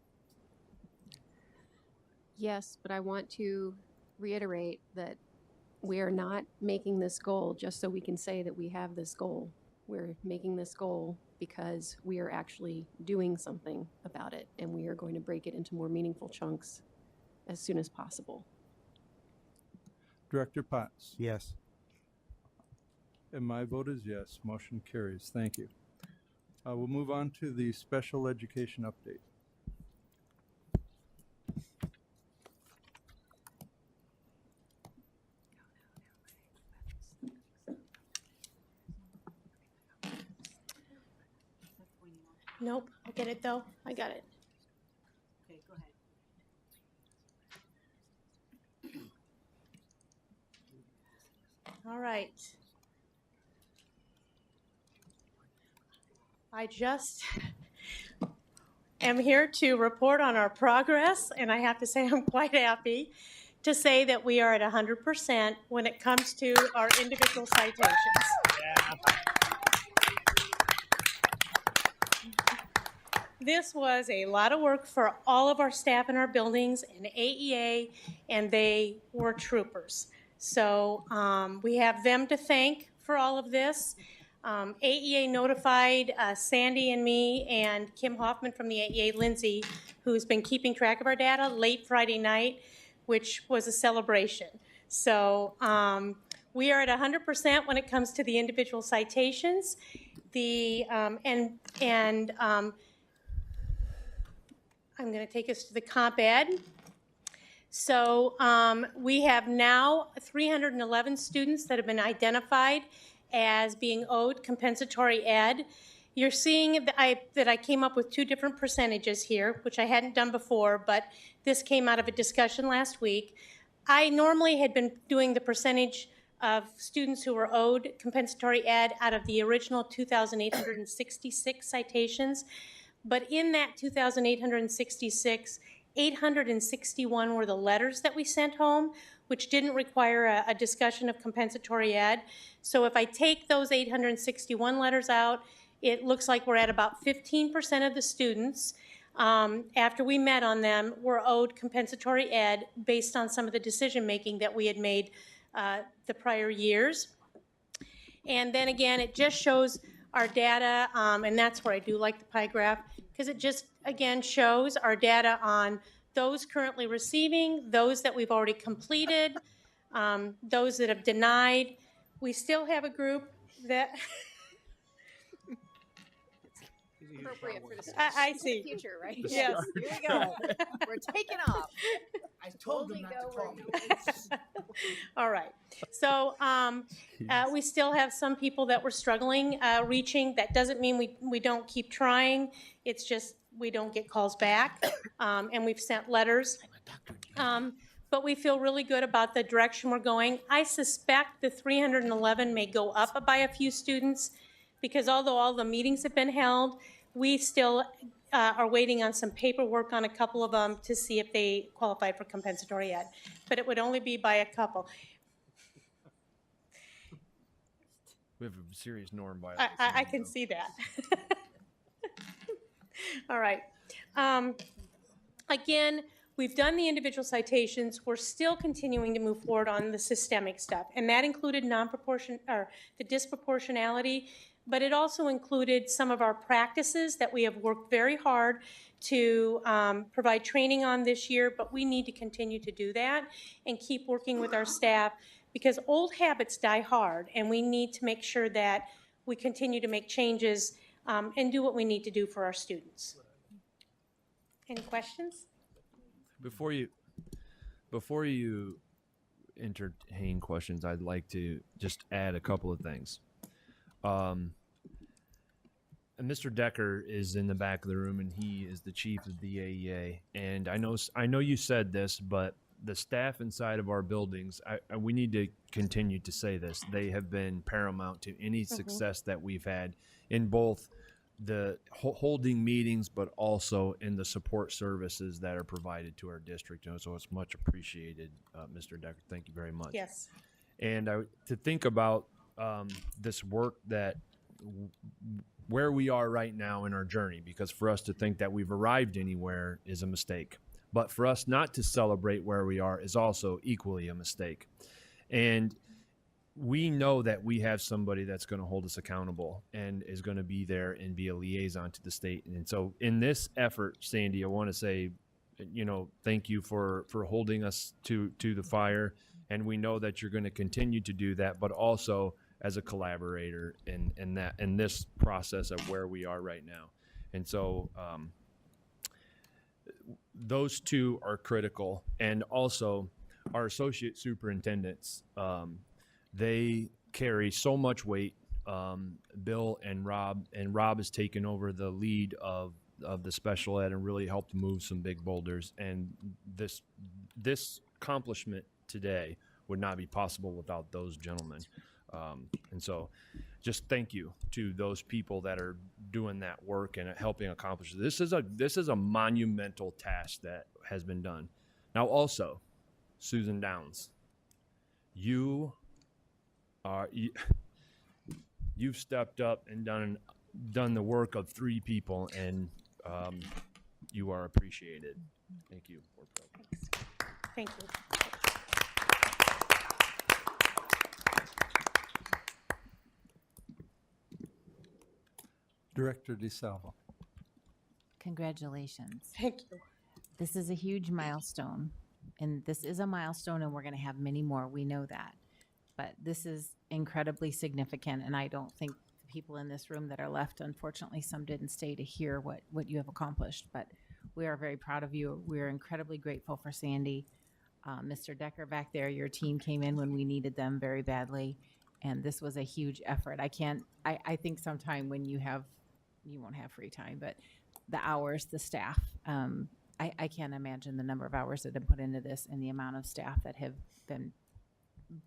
Yes, but I want to reiterate that we are not making this goal just so we can say that we have this goal. We're making this goal because we are actually doing something about it, and we are going to break it into more meaningful chunks as soon as possible. Director Potts. Yes. And my vote is yes. Motion carries. Thank you. We'll move on to the special education update. Nope, I get it though. I got it. Okay, go ahead. All right. I just am here to report on our progress, and I have to say I'm quite happy to say that we are at 100% when it comes to our individual citations. This was a lot of work for all of our staff in our buildings and AEA, and they were troopers. So we have them to thank for all of this. AEA notified Sandy and me and Kim Hoffman from the AEA, Lindsay, who's been keeping track of our data, late Friday night, which was a celebration. So we are at 100% when it comes to the individual citations. I'm going to take us to the comp ed. So we have now 311 students that have been identified as being owed compensatory ed. You're seeing that I came up with two different percentages here, which I hadn't done before, but this came out of a discussion last week. I normally had been doing the percentage of students who were owed compensatory ed out of the original 2,866 citations. But in that 2,866, 861 were the letters that we sent home, which didn't require a discussion of compensatory ed. So if I take those 861 letters out, it looks like we're at about 15% of the students, after we met on them, were owed compensatory ed based on some of the decision-making that we had made the prior years. And then again, it just shows our data, and that's where I do like the pie graph, because it just, again, shows our data on those currently receiving, those that we've already completed, those that have denied. We still have a group that Appropriate for the I see. future, right? Yes. Here we go. We're taking off. I told them not to call me. All right. So we still have some people that we're struggling reaching. That doesn't mean we don't keep trying. It's just we don't get calls back, and we've sent letters. But we feel really good about the direction we're going. I suspect the 311 may go up by a few students, because although all the meetings have been held, we still are waiting on some paperwork on a couple of them to see if they qualify for compensatory ed. But it would only be by a couple. We have a serious norm violation. I can see that. All right. Again, we've done the individual citations. We're still continuing to move forward on the systemic stuff, and that included the disproportionality, but it also included some of our practices that we have worked very hard to provide training on this year, but we need to continue to do that and keep working with our staff, because old habits die hard, and we need to make sure that we continue to make changes and do what we need to do for our students. Any questions? Before you entertain questions, I'd like to just add a couple of things. And Mr. Decker is in the back of the room, and he is the chief of the AEA. And I know you said this, but the staff inside of our buildings, we need to continue to say this. They have been paramount to any success that we've had in both the holding meetings, but also in the support services that are provided to our district. So it's much appreciated, Mr. Decker. Thank you very much. Yes. And to think about this work that where we are right now in our journey, because for us to think that we've arrived anywhere is a mistake. But for us not to celebrate where we are is also equally a mistake. And we know that we have somebody that's going to hold us accountable and is going to be there and be a liaison to the state. And so in this effort, Sandy, I want to say, thank you for holding us to the fire. And we know that you're going to continue to do that, but also as a collaborator in this process of where we are right now. And so those two are critical. And also our associate superintendents, they carry so much weight. Bill and Rob has taken over the lead of the special ed and really helped move some big boulders. And this accomplishment today would not be possible without those gentlemen. And so just thank you to those people that are doing that work and helping accomplish it. This is a monumental task that has been done. Now also, Susan Downs, you've stepped up and done the work of 3 people, and you are appreciated. Thank you. Thank you. Director DeSalvo. Congratulations. Thank you. This is a huge milestone. And this is a milestone, and we're going to have many more. We know that. But this is incredibly significant, and I don't think the people in this room that are left, unfortunately, some didn't stay to hear what you have accomplished. But we are very proud of you. We are incredibly grateful for Sandy. Mr. Decker back there, your team came in when we needed them very badly, and this was a huge effort. I think sometime when you won't have free time, but the hours, the staff, I can't imagine the number of hours that have been put into this and the amount of staff that have been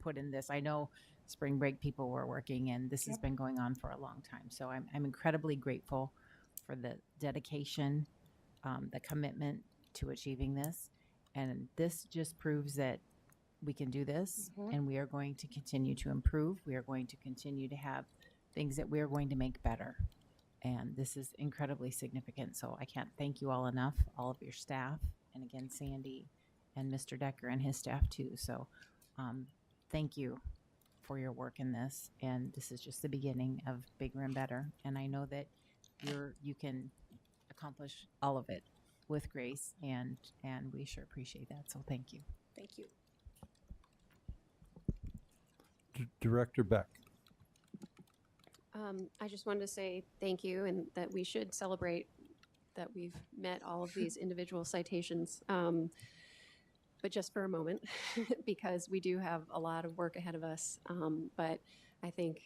put in this. I know spring break people were working, and this has been going on for a long time. So I'm incredibly grateful for the dedication, the commitment to achieving this. And this just proves that we can do this, and we are going to continue to improve. We are going to continue to have things that we are going to make better. And this is incredibly significant. So I can't thank you all enough, all of your staff, and again, Sandy and Mr. Decker and his staff too. So thank you for your work in this. And this is just the beginning of bigger and better. And I know that you can accomplish all of it with grace, and we sure appreciate that. So thank you. Thank you. Director Beck. I just wanted to say thank you, and that we should celebrate that we've met all of these individual citations, but just for a moment, because we do have a lot of work ahead of us. But I think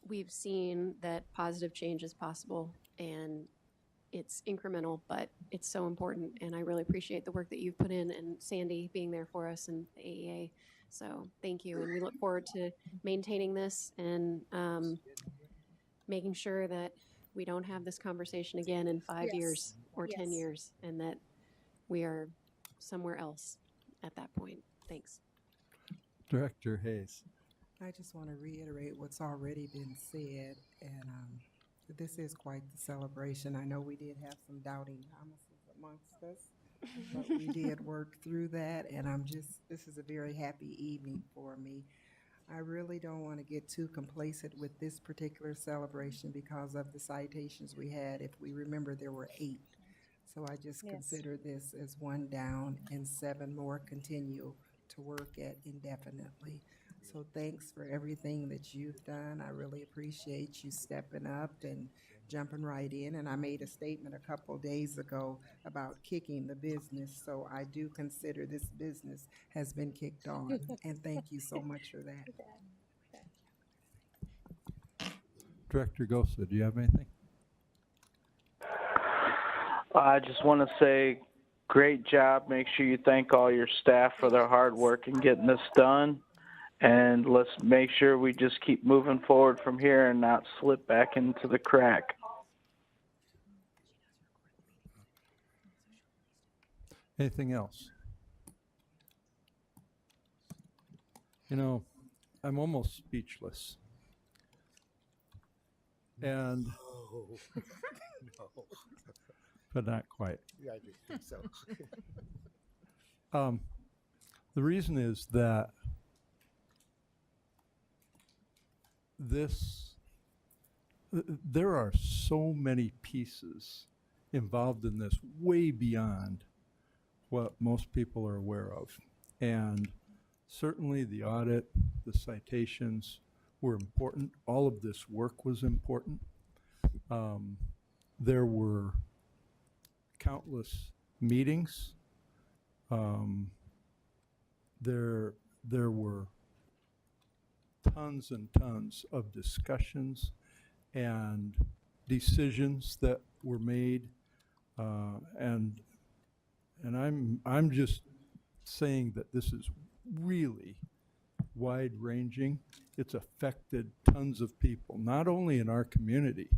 we've seen that positive change is possible, and it's incremental, but it's so important. And I really appreciate the work that you've put in, and Sandy being there for us, and the AEA. So thank you, and we look forward to maintaining this and making sure that we don't have this conversation again in 5 years or 10 years, and that we are somewhere else at that point. Thanks. Director Hayes. I just want to reiterate what's already been said, and this is quite the celebration. I know we did have some doubting Thomases amongst us, but we did work through that, and this is a very happy evening for me. I really don't want to get too complacent with this particular celebration because of the citations we had. If we remember, there were 8. So I just consider this as 1 down, and 7 more continue to work at indefinitely. So thanks for everything that you've done. I really appreciate you stepping up and jumping right in. And I made a statement a couple days ago about kicking the business. So I do consider this business has been kicked on. And thank you so much for that. Director Gosa, do you have anything? I just want to say great job. Make sure you thank all your staff for their hard work in getting this done. And let's make sure we just keep moving forward from here and not slip back into the crack. Anything else? You know, I'm almost speechless. And No. but not quite. Yeah, I just think so. The reason is that there are so many pieces involved in this, way beyond what most people are aware of. And certainly the audit, the citations were important. All of this work was important. There were countless meetings. There were tons and tons of discussions and decisions that were made, and I'm just saying that this is really wide-ranging. It's affected tons of people, not only in our community.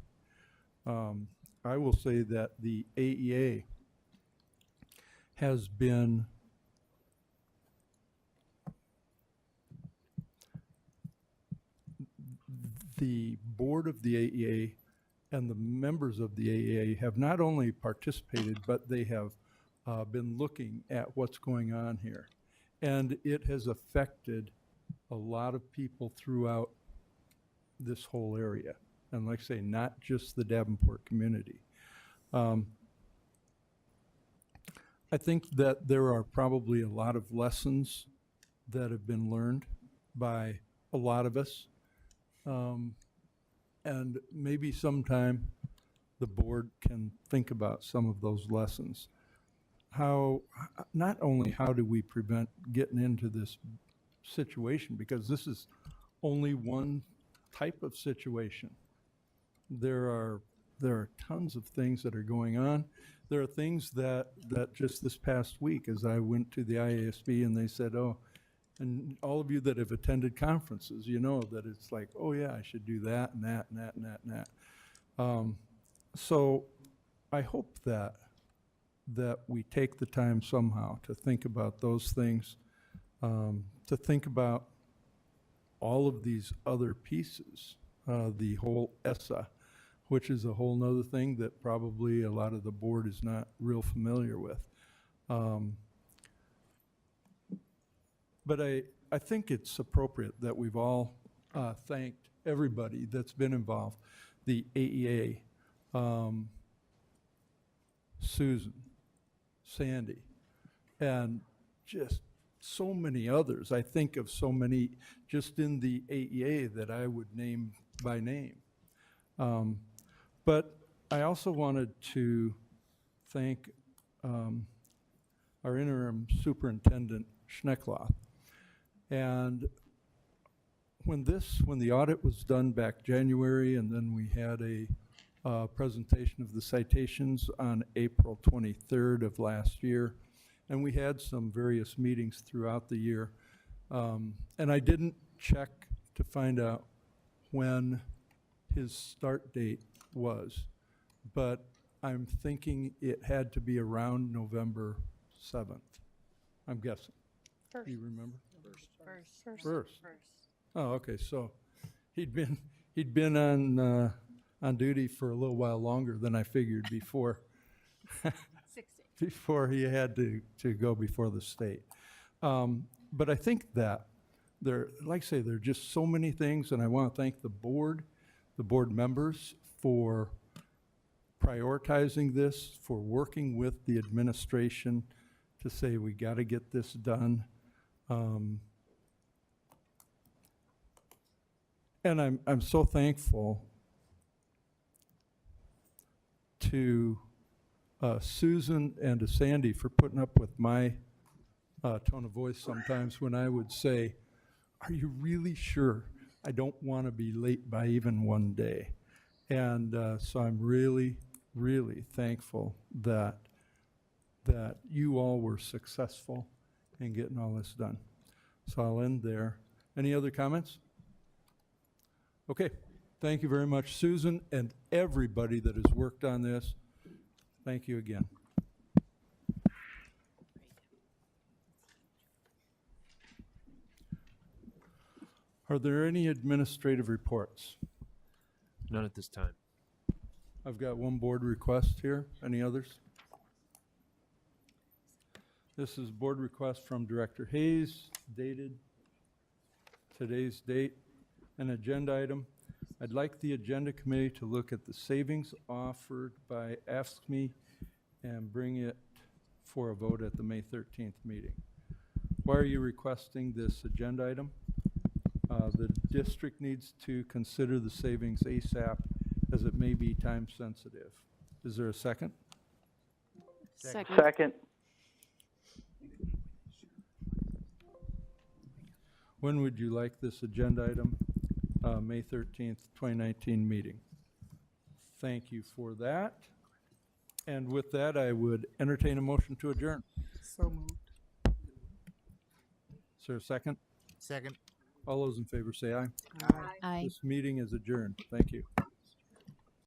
I will say that the AEA has been the board of the AEA and the members of the AEA have not only participated, but they have been looking at what's going on here. And it has affected a lot of people throughout this whole area. And like I say, not just the Davenport community. I think that there are probably a lot of lessons that have been learned by a lot of us. And maybe sometime the board can think about some of those lessons. How, not only how do we prevent getting into this situation, because this is only one type of situation. There are tons of things that are going on. There are things that just this past week, as I went to the IASB and they said, oh, and all of you that have attended conferences, you know that it's like, oh yeah, I should do that and that and that and that and that. So I hope that we take the time somehow to think about those things, to think about all of these other pieces, the whole ESSA, which is a whole nother thing that probably a lot of the board is not real familiar with. But I think it's appropriate that we've all thanked everybody that's been involved, the AEA, Susan, Sandy, and just so many others. I think of so many just in the AEA that I would name by name. But I also wanted to thank our interim superintendent, Schneckloth. And when the audit was done back January, and then we had a presentation of the citations on April 23rd of last year, and we had some various meetings throughout the year. And I didn't check to find out when his start date was, but I'm thinking it had to be around November 7th. I'm guessing. First. Do you remember? First. Oh, okay, so he'd been on duty for a little while longer than I figured before. Before he had to go before the state. But I think that like I say, there are just so many things, and I want to thank the board members for prioritizing this, for working with the administration to say we got to get this done. And I'm so thankful to Susan and to Sandy for putting up with my tone of voice sometimes when I would say, are you really sure I don't want to be late by even one day? And so I'm really, really thankful that you all were successful in getting all this done. So I'll end there. Any other comments? Okay, thank you very much, Susan, and everybody that has worked on this. Thank you again. Are there any administrative reports? None at this time. I've got one board request here. Any others? This is board request from Director Hayes, dated today's date. An agenda item. I'd like the agenda committee to look at the savings offered by AFSCME and bring it for a vote at the May 13th meeting. Why are you requesting this agenda item? The district needs to consider the savings ASAP as it may be time sensitive. Is there a second? Second. When would you like this agenda item? May 13th, 2019 meeting. Thank you for that. And with that, I would entertain a motion to adjourn. So moved. Is there a second? Second. All those in favor say aye. Aye. This meeting is adjourned. Thank you.